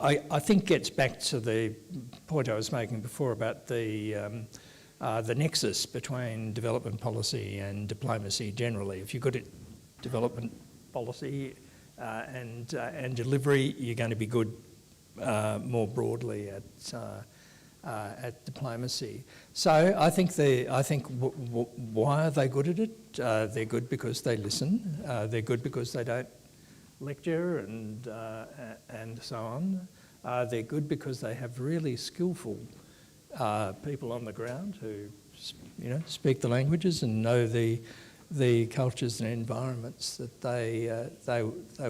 I think gets back to the point I was making before about the nexus between development policy and diplomacy generally. If you're good at development policy and delivery, you're going to be good more broadly at diplomacy. So I think why are they good at it? They're good because they listen. They're good because they don't lecture and so on. They're good because they have really skillful people on the ground who, speak the languages and know the cultures and environments that they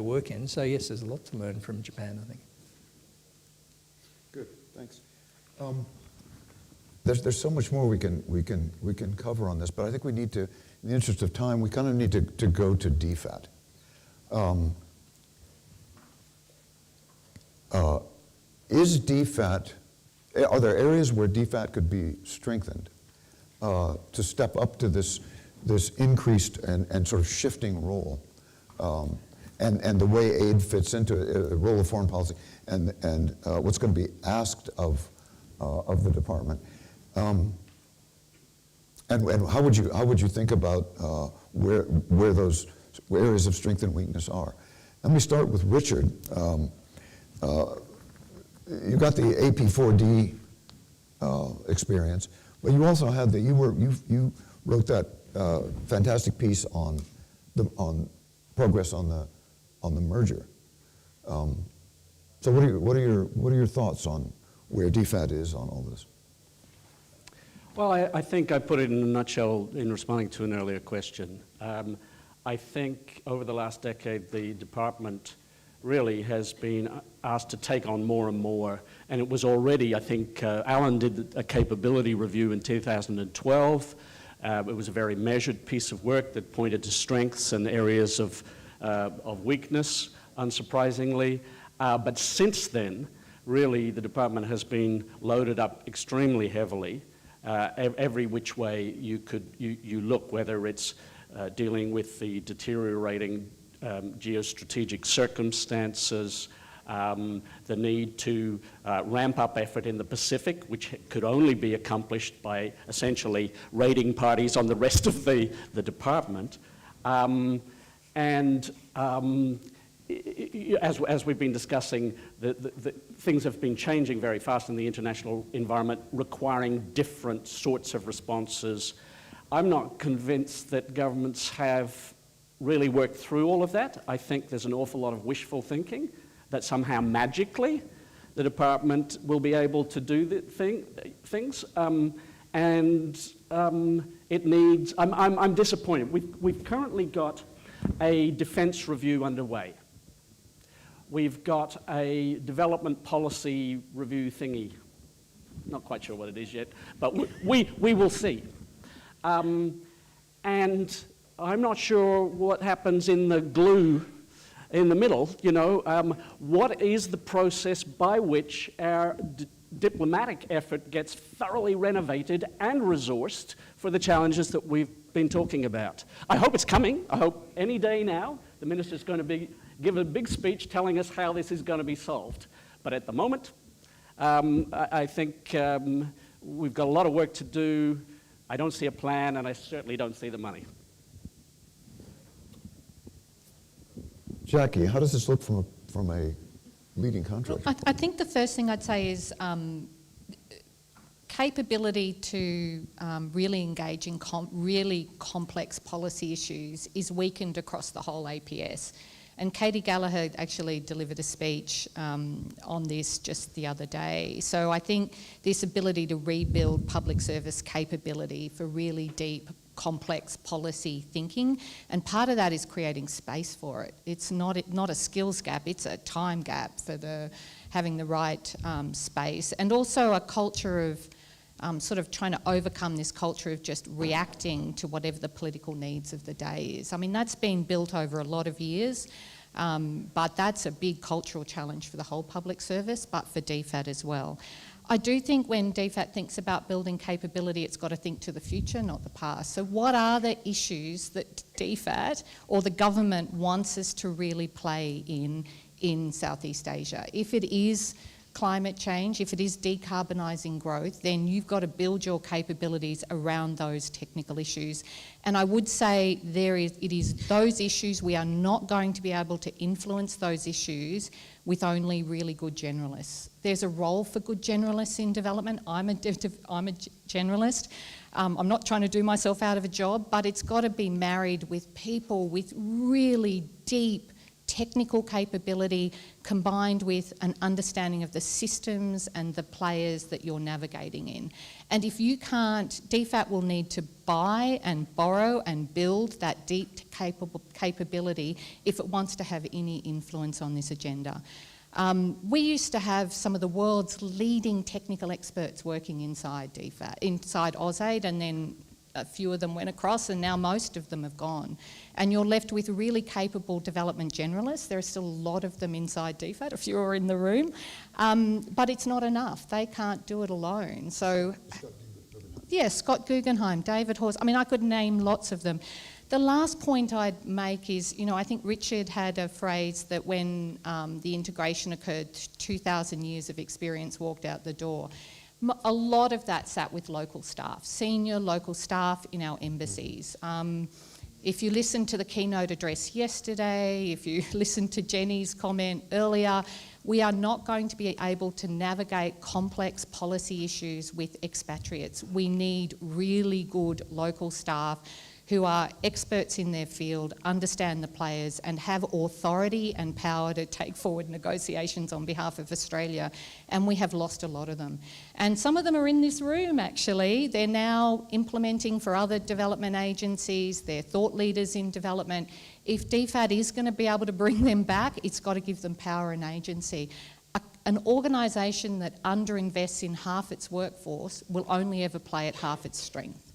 work in. So yes, there's a lot to learn from Japan, I think. Good, thanks. There's so much more we can cover on this, but I think we need to, in the interest of time, we kind of need to go to DFAT. Is DFAT, are there areas where DFAT could be strengthened to step up to this increased and sort of shifting role, and the way aid fits into the role of foreign policy and what's going to be asked of the department, and how would you think about where those areas of strength and weakness are? Let me start with Richard. You got the AP4D experience, but you also had you wrote that fantastic piece on progress on the merger. So what are your thoughts on where DFAT is on all this? Well, I think I put it in a nutshell in responding to an earlier question. I think over the last decade, the department really has been asked to take on more and more. And it was already, I think, Allan did a capability review in 2012. It was a very measured piece of work that pointed to strengths and areas of weakness, unsurprisingly. But since then, really, the department has been loaded up extremely heavily. Every which way you look, whether it's dealing with the deteriorating geostrategic circumstances, the need to ramp up effort in the Pacific, which could only be accomplished by essentially raiding parties on the rest of the department. As we've been discussing, the things have been changing very fast in the international environment, requiring different sorts of responses. I'm not convinced that governments have really worked through all of that. I think there's an awful lot of wishful thinking that somehow magically the department will be able to do the things. It needs, I'm disappointed. We've currently got a defense review underway. We've got a development policy review thingy. Not quite sure what it is yet, but we will see. And I'm not sure what happens in the glue in the middle. What is the process by which our diplomatic effort gets thoroughly renovated and resourced for the challenges that we've been talking about? I hope it's coming. I hope any day now the minister's going to give a big speech telling us how this is going to be solved. But at the moment, I think we've got a lot of work to do. I don't see a plan, and I certainly don't see the money. Jacqui, how does this look from a leading contractor? I think the first thing I'd say is capability to really engage in really complex policy issues is weakened across the whole APS. And Katie Gallagher actually delivered a speech on this just the other day. So I think this ability to rebuild public service capability for really deep, complex policy thinking, and part of that is creating space for it. It's not a skills gap, it's a time gap for having the right space, and also a culture of sort of trying to overcome this culture of just reacting to whatever the political needs of the day is. I mean, that's been built over a lot of years, but that's a big cultural challenge for the whole public service, but for DFAT as well. I do think when DFAT thinks about building capability, it's got to think to the future, not the past. So what are the issues that DFAT or the government wants us to really play in Southeast Asia? If it is climate change, if it is decarbonising growth, then you've got to build your capabilities around those technical issues. And I would say it is those issues, we are not going to be able to influence those issues with only really good generalists. There's a role for good generalists in development. I'm a generalist. I'm not trying to do myself out of a job, but it's got to be married with people with really deep technical capability combined with an understanding of the systems and the players that you're navigating in. And if you can't, DFAT will need to buy and borrow and build that deep capability if it wants to have any influence on this agenda. We used to have some of the world's leading technical experts working inside DFAT, inside AusAid, and then a few of them went across, and now most of them have gone. And you're left with really capable development generalists. There are still a lot of them inside DFAT, if you're in the room. But it's not enough. They can't do it alone. So, yeah, Scott Guggenheim, David Hawes. I mean, I could name lots of them. The last point I'd make is, I think Richard had a phrase that when the integration occurred, 2,000 years of experience walked out the door. A lot of that sat with local staff, senior local staff in our embassies. If you listen to the keynote address yesterday, if you listen to Jenny's comment earlier, we are not going to be able to navigate complex policy issues with expatriates. We need really good local staff who are experts in their field, understand the players, and have authority and power to take forward negotiations on behalf of Australia. And we have lost a lot of them. And some of them are in this room, actually. They're now implementing for other development agencies. They're thought leaders in development. If DFAT is going to be able to bring them back, it's got to give them power and agency. An organisation that underinvests in half its workforce will only ever play at half its strength.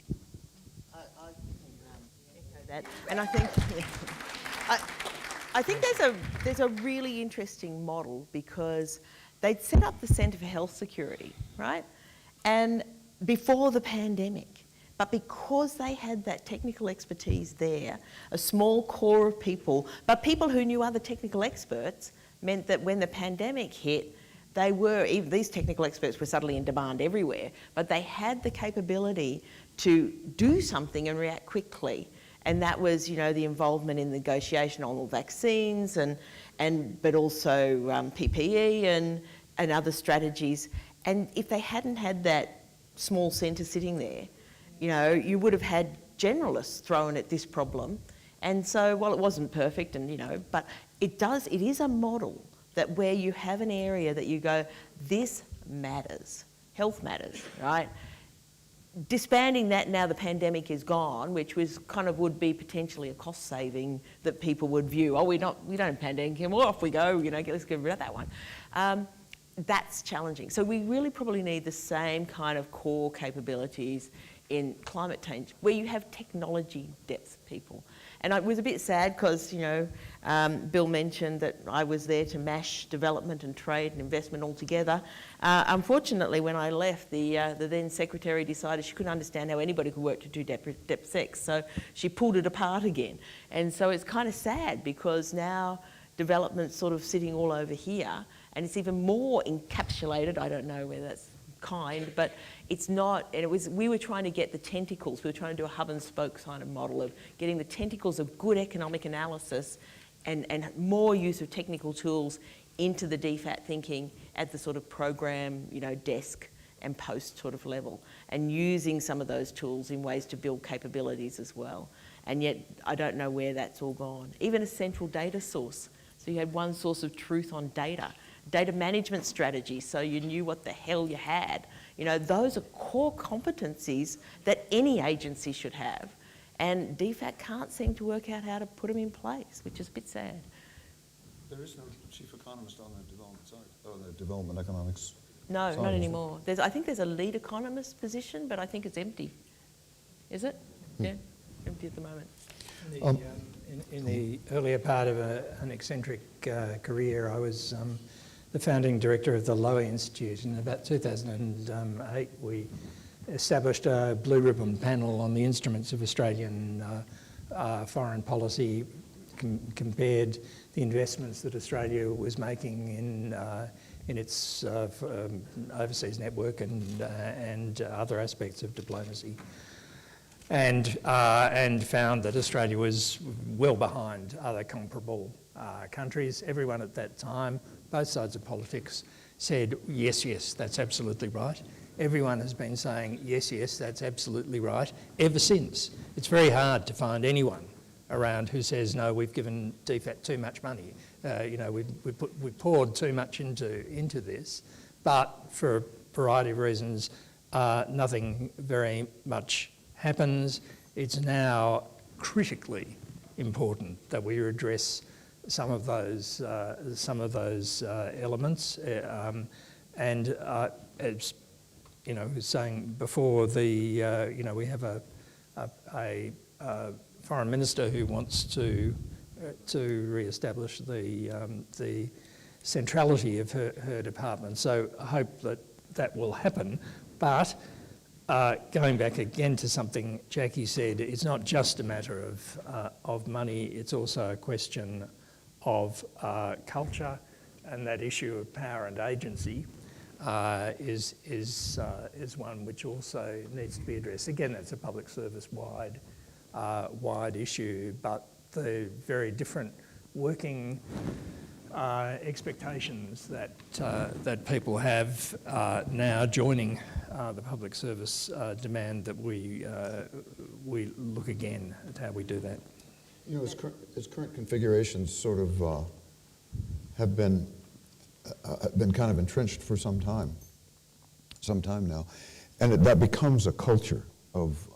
That. And I think, I think there's a really interesting model because they'd set up the Centre for Health Security, right? And before the pandemic, but because they had that technical expertise there, a small core of people, but people who knew other technical experts, meant that when the pandemic hit, even these technical experts were suddenly in demand everywhere, but they had the capability to do something and react quickly. And that was, the involvement in negotiation on all vaccines but also PPE and other strategies. And if they hadn't had that small centre sitting there, you would have had generalists thrown at this problem. And so, while it wasn't perfect, but it is a model that where you have an area that you go, this matters, health matters, right? Disbanding that now the pandemic is gone, which would be potentially a cost saving that people would view. We don't have pandemic anymore, off we go, let's get rid of that one. That's challenging. So we really probably need the same kind of core capabilities in climate change, where you have technology depth people. And I was a bit sad because, Bill mentioned that I was there to mash development and trade and investment all together. Unfortunately, when I left, the then secretary decided she couldn't understand how anybody could work to do depth sex, so she pulled it apart again. And so it's kind of sad because now development's sort of sitting all over here, and it's even more encapsulated. I don't know whether that's kind, but it's not, and we were trying to get the tentacles, we were trying to do a hub and spoke kind of model of getting the tentacles of good economic analysis and more use of technical tools into the DFAT thinking at the sort of program, desk and post sort of level, and using some of those tools in ways to build capabilities as well. And yet I don't know where that's all gone. Even a central data source. So you had one source of truth on data management strategy, so you knew what the hell you had. Those are core competencies that any agency should have. And DFAT can't seem to work out how to put them in place, which is a bit sad. There is no chief economist on the development side, or the development economics. No, side, not anymore. I think there's a lead economist position, but I think it's empty. Is it? Yeah, empty at the moment. In the earlier part of an eccentric career, I was the founding director of the Lowy Institute. In about 2008, we established a blue ribbon panel on the instruments of Australian foreign policy, compared the investments that Australia was making in its overseas network and other aspects of diplomacy, and found that Australia was well behind other comparable countries. Everyone at that time, both sides of politics, said, yes, yes, that's absolutely right. Everyone has been saying, yes, yes, that's absolutely right, ever since. It's very hard to find anyone around who says, no, we've given DFAT too much money. We poured too much into this. But for a variety of reasons, nothing very much happens. It's now critically important that we address some of those elements. And as was saying before, we have a foreign minister who wants to re-establish the centrality of her department. So I hope that will happen. But going back again to something Jacqui said, it's not just a matter of money, it's also a question of culture, and that issue of power and agency is one which also needs to be addressed. Again, that's a public service wide issue, but the very different working expectations that people have now joining the public service demand that we look again at how we do that. As current configurations sort of have been kind of entrenched for some time now, and that becomes a culture of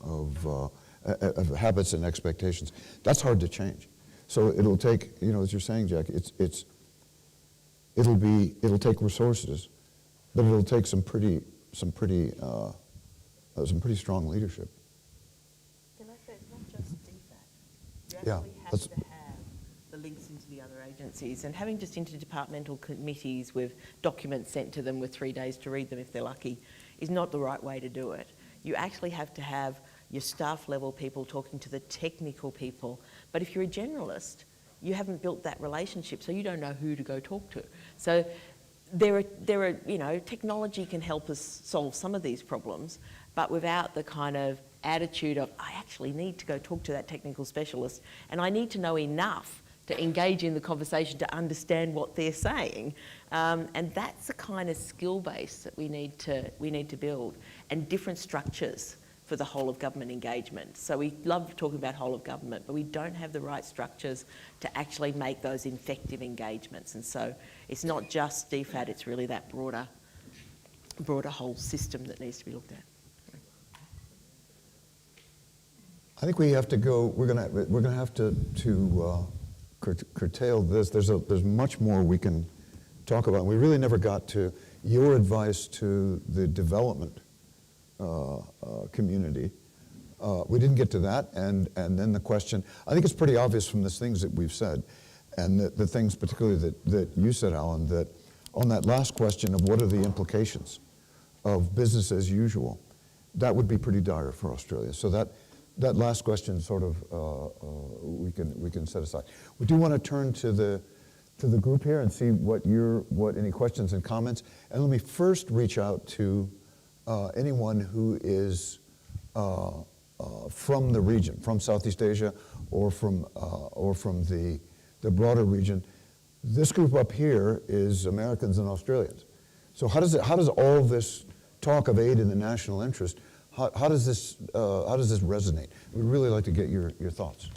habits and expectations. That's hard to change. So it'll take, as you're saying, Jacqui, it'll take resources, but it'll take some pretty strong leadership. Can I say, it's not just DFAT. You Yeah, actually have to have the links into the other agencies, and having just interdepartmental committees with documents sent to them with 3 days to read them if they're lucky is not the right way to do it. You actually have to have your staff level people talking to the technical people. But if you're a generalist, you haven't built that relationship, so you don't know who to go talk to. So there are technology can help us solve some of these problems, but without the kind of attitude of, I actually need to go talk to that technical specialist, and I need to know enough to engage in the conversation to understand what they're saying. And that's the kind of skill base that we need to build, and different structures for the whole of government engagement. So we love talking about whole of government, but we don't have the right structures to actually make those effective engagements. And so it's not just DFAT, it's really that broader whole system that needs to be looked at. I think we have to go. We're gonna have to curtail this. There's much more we can talk about. We really never got to your advice to the development community. We didn't get to that, and then the question, I think it's pretty obvious from the things that we've said, and the things particularly that you said, Allan, that on that last question of what are the implications of business as usual, that would be pretty dire for Australia. So that last question sort of we can set aside. We do want to turn to the group here and see what any questions and comments, and let me first reach out to anyone who is from the region, from Southeast Asia, or from the broader region. This group up here is Americans and Australians. So how does all of this talk of aid in the national interest, how does this resonate? We'd really like to get your thoughts.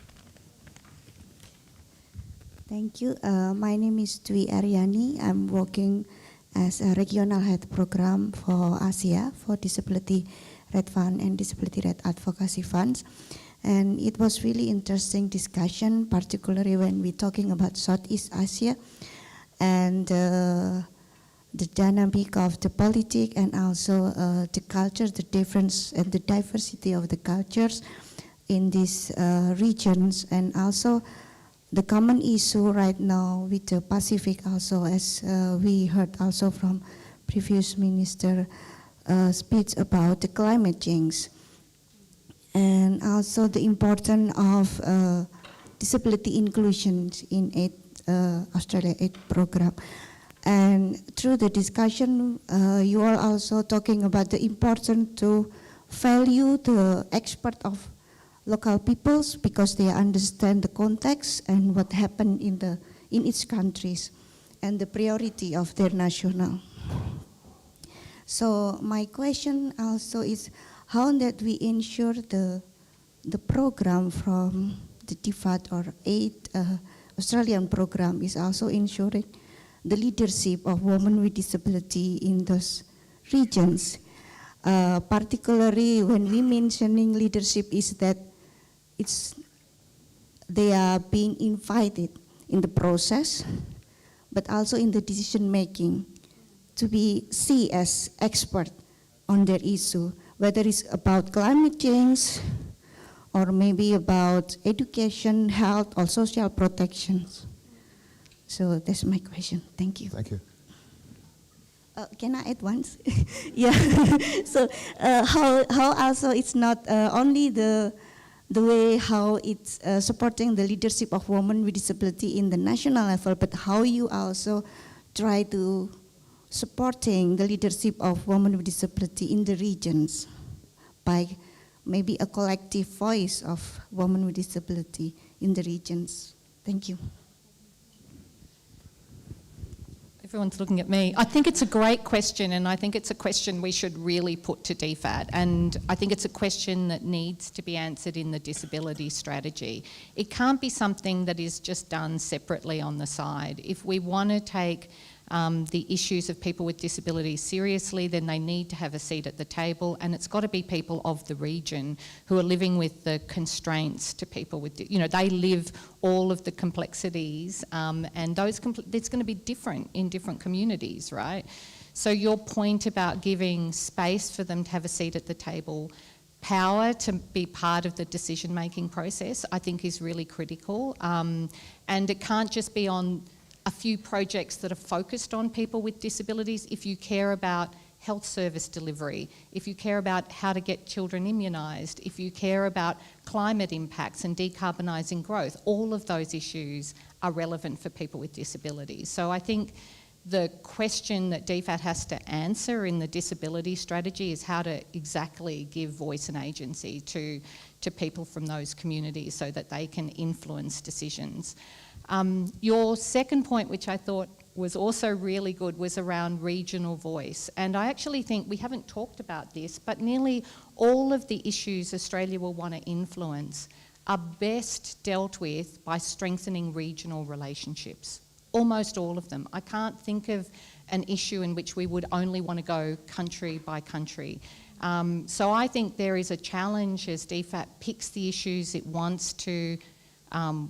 Thank you. My name is Dwi Aryani. I'm working as a regional head program for Asia for Disability Red Fund and Disability Red Advocacy Funds. And it was really interesting discussion, particularly when we're talking about Southeast Asia and the dynamic of the politics and also the culture, the difference and the diversity of the cultures in these regions, and also the common issue right now with the Pacific also, as we heard also from previous minister speech about the climate change, and also the importance of disability inclusion in Australia Aid program. And through the discussion, you are also talking about the importance to value the expert of local peoples because they understand the context and what happened in each countries and the priority of their national. So my question also is how that we ensure the program from the DFAT or AID Australian program is also ensuring the leadership of women with disability in those regions. Particularly when we mentioning leadership is that they are being invited in the process, but also in the decision making to be seen as expert on their issue, whether it's about climate change or maybe about education, health, or social protections. So that's my question. Thank you. Thank you. Can I add once? Yeah. So how also it's not only the way how it's supporting the leadership of women with disability in the national level, but how you also try to supporting the leadership of women with disability in the regions by maybe a collective voice of women with disability in the regions. Thank you. Everyone's looking at me. I think it's a great question, and I think it's a question we should really put to DFAT, and I think it's a question that needs to be answered in the disability strategy. It can't be something that is just done separately on the side. If we want to take the issues of people with disabilities seriously, then they need to have a seat at the table, and it's got to be people of the region who are living with the constraints to people with, they live all of the complexities, and it's going to be different in different communities, right? So your point about giving space for them to have a seat at the table, power to be part of the decision-making process, I think is really critical, and it can't just be on a few projects that are focused on people with disabilities. If you care about health service delivery, if you care about how to get children immunised, if you care about climate impacts and decarbonising growth, all of those issues are relevant for people with disabilities. So I think the question that DFAT has to answer in the disability strategy is how to exactly give voice and agency to people from those communities so that they can influence decisions. Your second point, which I thought was also really good, was around regional voice. And I actually think we haven't talked about this, but nearly all of the issues Australia will want to influence are best dealt with by strengthening regional relationships. Almost all of them. I can't think of an issue in which we would only want to go country by country. So I think there is a challenge as DFAT picks the issues it wants to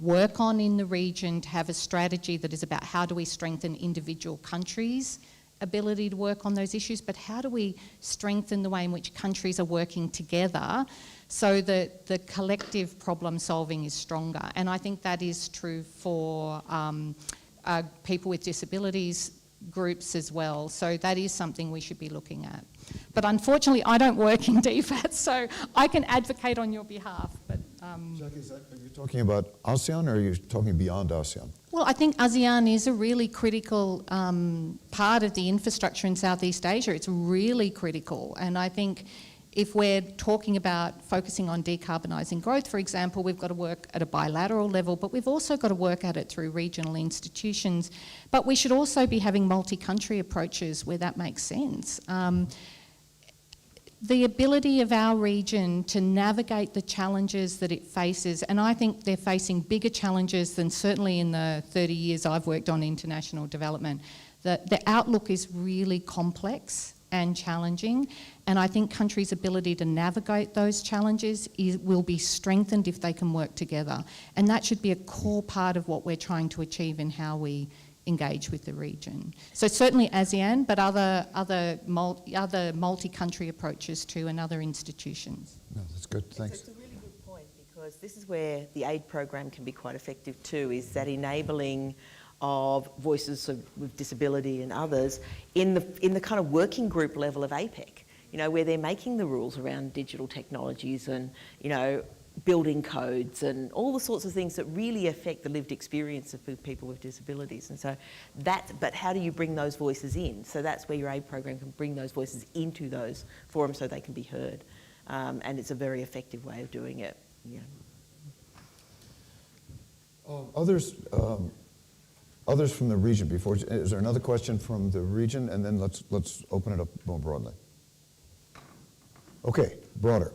work on in the region, to have a strategy that is about how do we strengthen individual countries' ability to work on those issues, but how do we strengthen the way in which countries are working together so that the collective problem solving is stronger. And I think that is true for people with disabilities groups as well. So that is something we should be looking at. But unfortunately, I don't work in DFAT, so I can advocate on your behalf. But Jacqui, are you talking about ASEAN or are you talking beyond ASEAN? Well, I think ASEAN is a really critical part of the infrastructure in Southeast Asia. It's really critical, and I think if we're talking about focusing on decarbonising growth, for example, we've got to work at a bilateral level, but we've also got to work at it through regional institutions. But we should also be having multi-country approaches where that makes sense. The ability of our region to navigate the challenges that it faces, and I think they're facing bigger challenges than certainly in the 30 years I've worked on international development. The outlook is really complex and challenging, and I think countries' ability to navigate those challenges will be strengthened if they can work together. And that should be a core part of what we're trying to achieve in how we engage with the region. So certainly ASEAN, but other multi-country approaches too, and other institutions. No, that's good, thanks. It's a really good point, because this is where the aid program can be quite effective too, is that enabling of voices with disability and others in the kind of working group level of APEC, you know, where they're making the rules around digital technologies and, you know, building codes and all the sorts of things that really affect the lived experience of people with disabilities. And so but how do you bring those voices in? So that's where your aid program can bring those voices into those forums so they can be heard. And it's a very effective way of doing it. Yeah. Others from the region before, is there another question from the region? And then let's open it up more broadly. Okay, broader.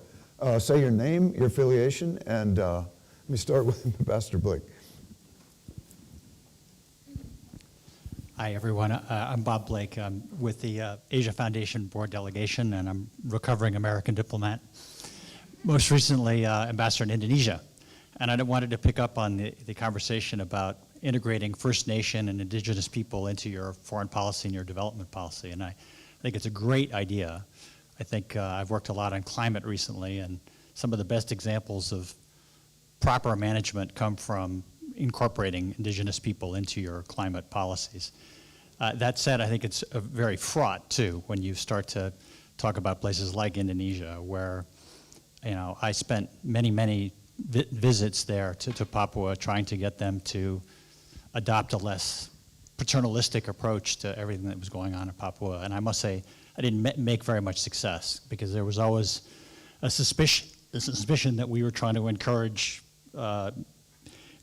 Say your name, your affiliation, and let me start with Ambassador Blake. Hi, everyone. I'm Bob Blake. I'm with the Asia Foundation Board Delegation, and I'm recovering American diplomat. Most recently, Ambassador in Indonesia. And I wanted to pick up on the conversation about integrating First Nation and Indigenous people into your foreign policy and your development policy. And I think it's a great idea. I think I've worked a lot on climate recently, and some of the best examples of proper management come from incorporating Indigenous people into your climate policies. That said, I think it's very fraught too when you start to talk about places like Indonesia, where, you know, I spent many visits there to Papua, trying to get them to adopt a less paternalistic approach to everything that was going on in Papua. And I must say, I didn't make very much success, because there was always a suspicion that we were trying to encourage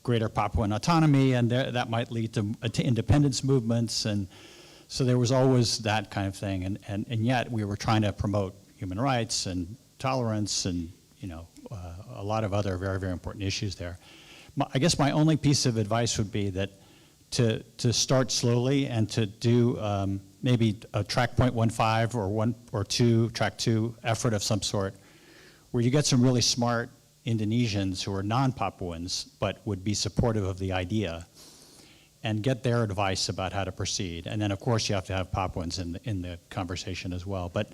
greater Papuan autonomy, and that might lead to independence movements, and so there was always that kind of thing, and yet we were trying to promote human rights and tolerance and, you know, a lot of other very important issues there. I guess my only piece of advice would be that to start slowly and to do maybe a track 0.15 or 1 or 2, track 2 effort of some sort, where you get some really smart Indonesians who are non-Papuans but would be supportive of the idea, and get their advice about how to proceed. And then of course you have to have Papuans in the conversation as well. But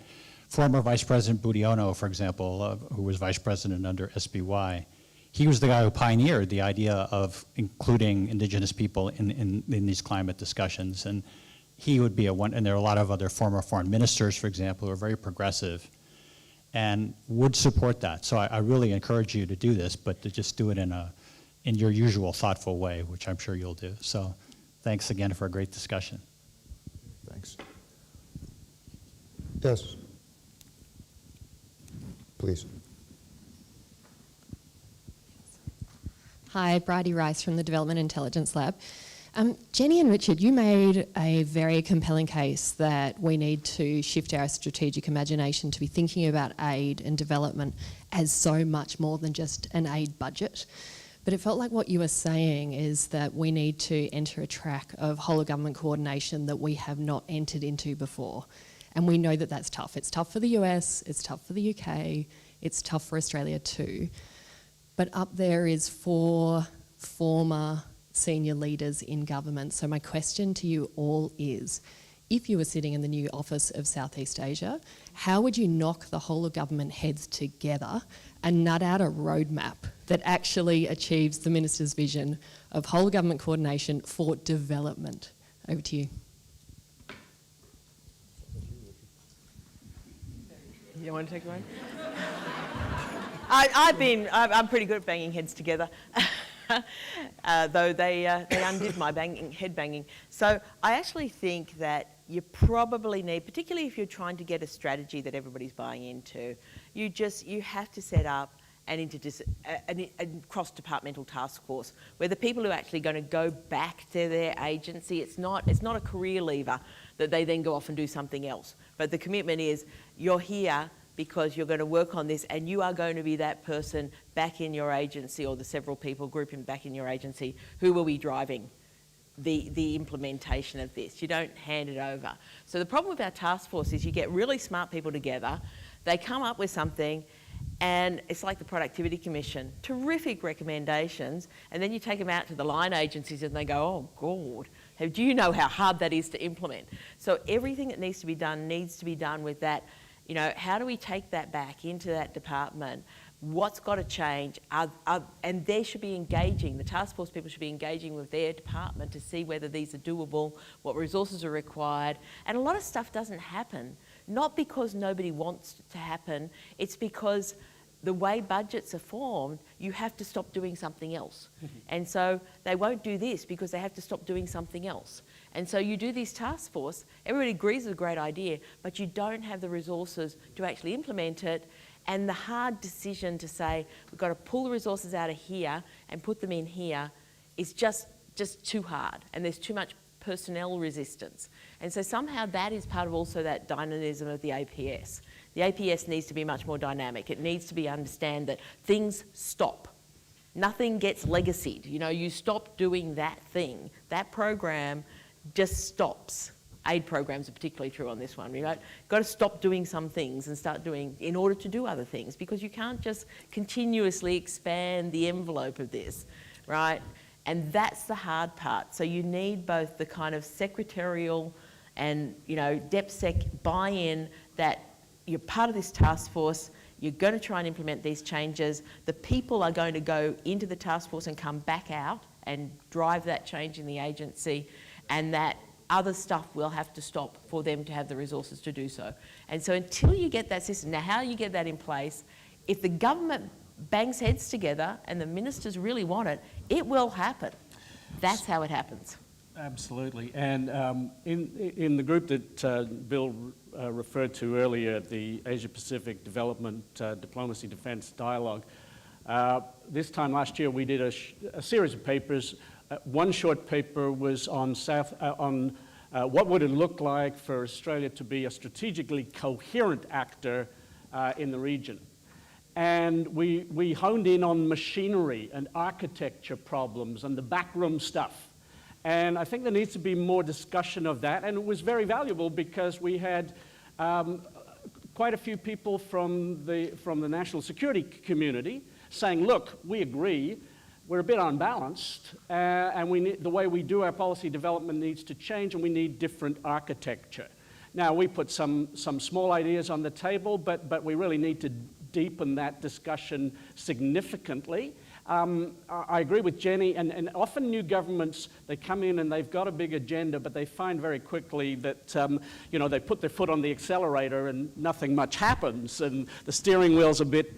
former Vice President Budiono, for example, who was Vice President under SBY, he was the guy who pioneered the idea of including Indigenous people in these climate discussions. And he would be and there are a lot of other former foreign ministers, for example, who are very progressive and would support that. So I really encourage you to do this, but to just do it in your usual thoughtful way, which I'm sure you'll do. So thanks again for a great discussion. Thanks. Yes. Please. Hi, Bridie Rice from the Development Intelligence Lab. Jenny and Richard, you made a very compelling case that we need to shift our strategic imagination to be thinking about aid and development as so much more than just an aid budget. But it felt like what you were saying is that we need to enter a track of whole of government coordination that we have not entered into before. And we know that that's tough. It's tough for the US, it's tough for the UK, it's tough for Australia too. But up there is 4 former senior leaders in government. So my question to you all is, if you were sitting in the new office of Southeast Asia, how would you knock the whole of government heads together and nut out a roadmap that actually achieves the minister's vision of whole of government coordination for development? Over to you. You want to take one? I'm pretty good at banging heads together, though they undid my head banging. So I actually think that you probably need, particularly if you're trying to get a strategy that everybody's buying into, you have to set up an cross-departmental task force where the people who are actually going to go back to their agency, it's not a career lever that they then go off and do something else. But the commitment is, you're here because you're going to work on this, and you are going to be that person back in your agency, or the several people grouping back in your agency who will be driving the implementation of this. You don't hand it over. So the problem with our task force is you get really smart people together, they come up with something, and it's like the Productivity Commission, terrific recommendations, and then you take them out to the line agencies and they go, oh God, do you know how hard that is to implement? So everything that needs to be done with that, how do we take that back into that department? What's got to change? And they should be engaging, the task force people should be engaging with their department to see whether these are doable, what resources are required. And a lot of stuff doesn't happen, not because nobody wants it to happen, it's because the way budgets are formed, you have to stop doing something else. And so they won't do this because they have to stop doing something else. And so you do this task force, everybody agrees it's a great idea, but you don't have the resources to actually implement it. And the hard decision to say, we've got to pull the resources out of here and put them in here is just too hard. And there's too much personnel resistance. And so somehow that is part of also that dynamism of the APS. The APS needs to be much more dynamic. It needs to understand that things stop. Nothing gets legacied. You stop doing that thing. That program just stops. Aid programs are particularly true on this one. Got to stop doing some things and start doing in order to do other things, because you can't just continuously expand the envelope of this, right? And that's the hard part. So you need both the kind of secretarial and DepSec buy-in that you're part of this task force, you're going to try and implement these changes, the people are going to go into the task force and come back out and drive that change in the agency, and that other stuff will have to stop for them to have the resources to do so. And so until you get that system, now how you get that in place, if the government bangs heads together and the ministers really want it, it will happen. That's how it happens. Absolutely. And in the group that Bill referred to earlier, the Asia-Pacific Development Diplomacy Defence Dialogue, this time last year we did a series of papers. One short paper was on what would it look like for Australia to be a strategically coherent actor in the region. And we honed in on machinery and architecture problems and the backroom stuff. And I think there needs to be more discussion of that. And it was very valuable because we had quite a few people from the national security community saying, look, we agree, we're a bit unbalanced, and the way we do our policy development needs to change, and we need different architecture. Now, we put some small ideas on the table, but we really need to deepen that discussion significantly. I agree with Jenny, and often new governments, they come in and they've got a big agenda, but they find very quickly that, they put their foot on the accelerator and nothing much happens, and the steering wheel's a bit,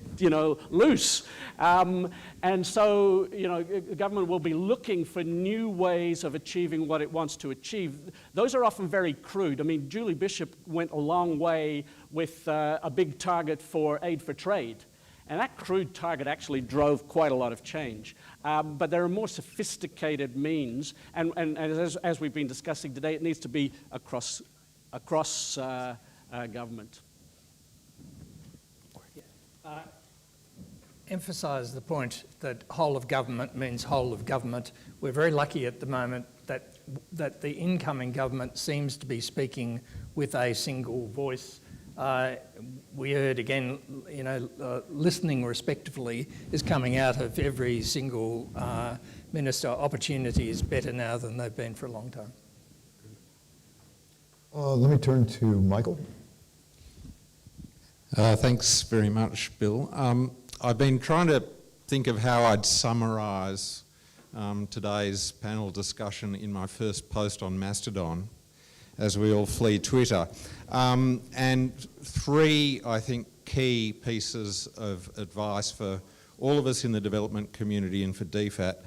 loose. And so, the government will be looking for new ways of achieving what it wants to achieve. Those are often very crude. I mean, Julie Bishop went a long way with a big target for aid for trade. And that crude target actually drove quite a lot of change. But there are more sophisticated means, and as we've been discussing today, it needs to be across government. Emphasise the point that whole of government means whole of government. We're very lucky at the moment that the incoming government seems to be speaking with a single voice. We heard again, listening respectively is coming out of every single minister. Opportunity is better now than they've been for a long time. Let me turn to Michael. Thanks very much, Bill. I've been trying to think of how I'd summarise today's panel discussion in my first post on Mastodon, as we all flee Twitter. And three, I think, key pieces of advice for all of us in the development community and for DFAT.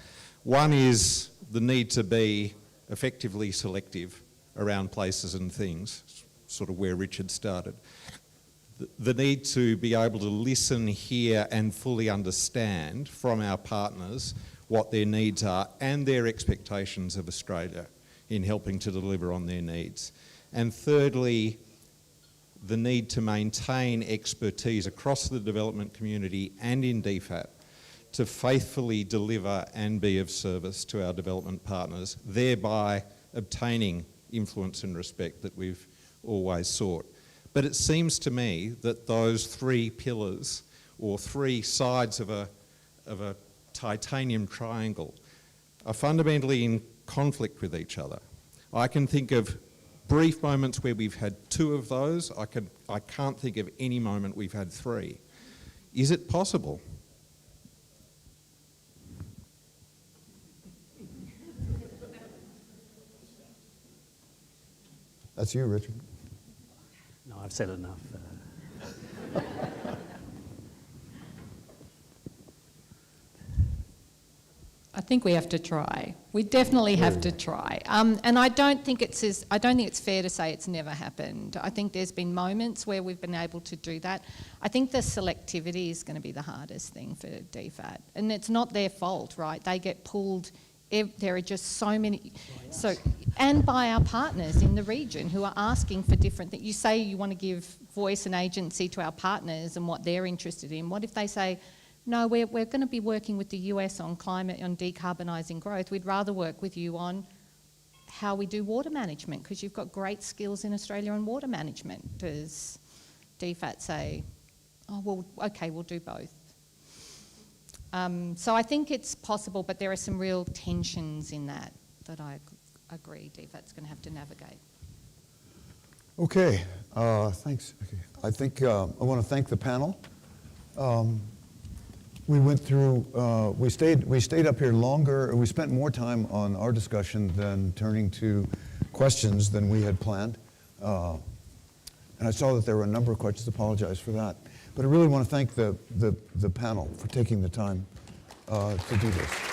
One is the need to be effectively selective around places and things, sort of where Richard started. The need to be able to listen, hear and fully understand from our partners what their needs are and their expectations of Australia in helping to deliver on their needs. And thirdly, the need to maintain expertise across the development community and in DFAT to faithfully deliver and be of service to our development partners, thereby obtaining influence and respect that we've always sought. But it seems to me that those three pillars, or three sides of a titanium triangle, are fundamentally in conflict with each other. I can think of brief moments where we've had two of those. I can't think of any moment we've had three. Is it possible? That's you, Richard. No, I've said enough. I think we have to try. We definitely have to try. And I don't think it's fair to say it's never happened. I think there's been moments where we've been able to do that. I think the selectivity is going to be the hardest thing for DFAT. And it's not their fault, right? They get pulled. There are just so many. And by our partners in the region who are asking for different things. You say you want to give voice and agency to our partners and what they're interested in. What if they say, no, we're going to be working with the US on climate, on decarbonising growth. We'd rather work with you on how we do water management, because you've got great skills in Australia on water management. Does DFAT say, oh, well, okay, we'll do both? So I think it's possible, but there are some real tensions in that I agree DFAT's going to have to navigate. Okay, thanks. Okay. I think I want to thank the panel. We went through, we stayed up here longer, we spent more time on our discussion than turning to questions than we had planned. And I saw that there were a number of questions, apologize for that. But I really want to thank the panel for taking the time to do this.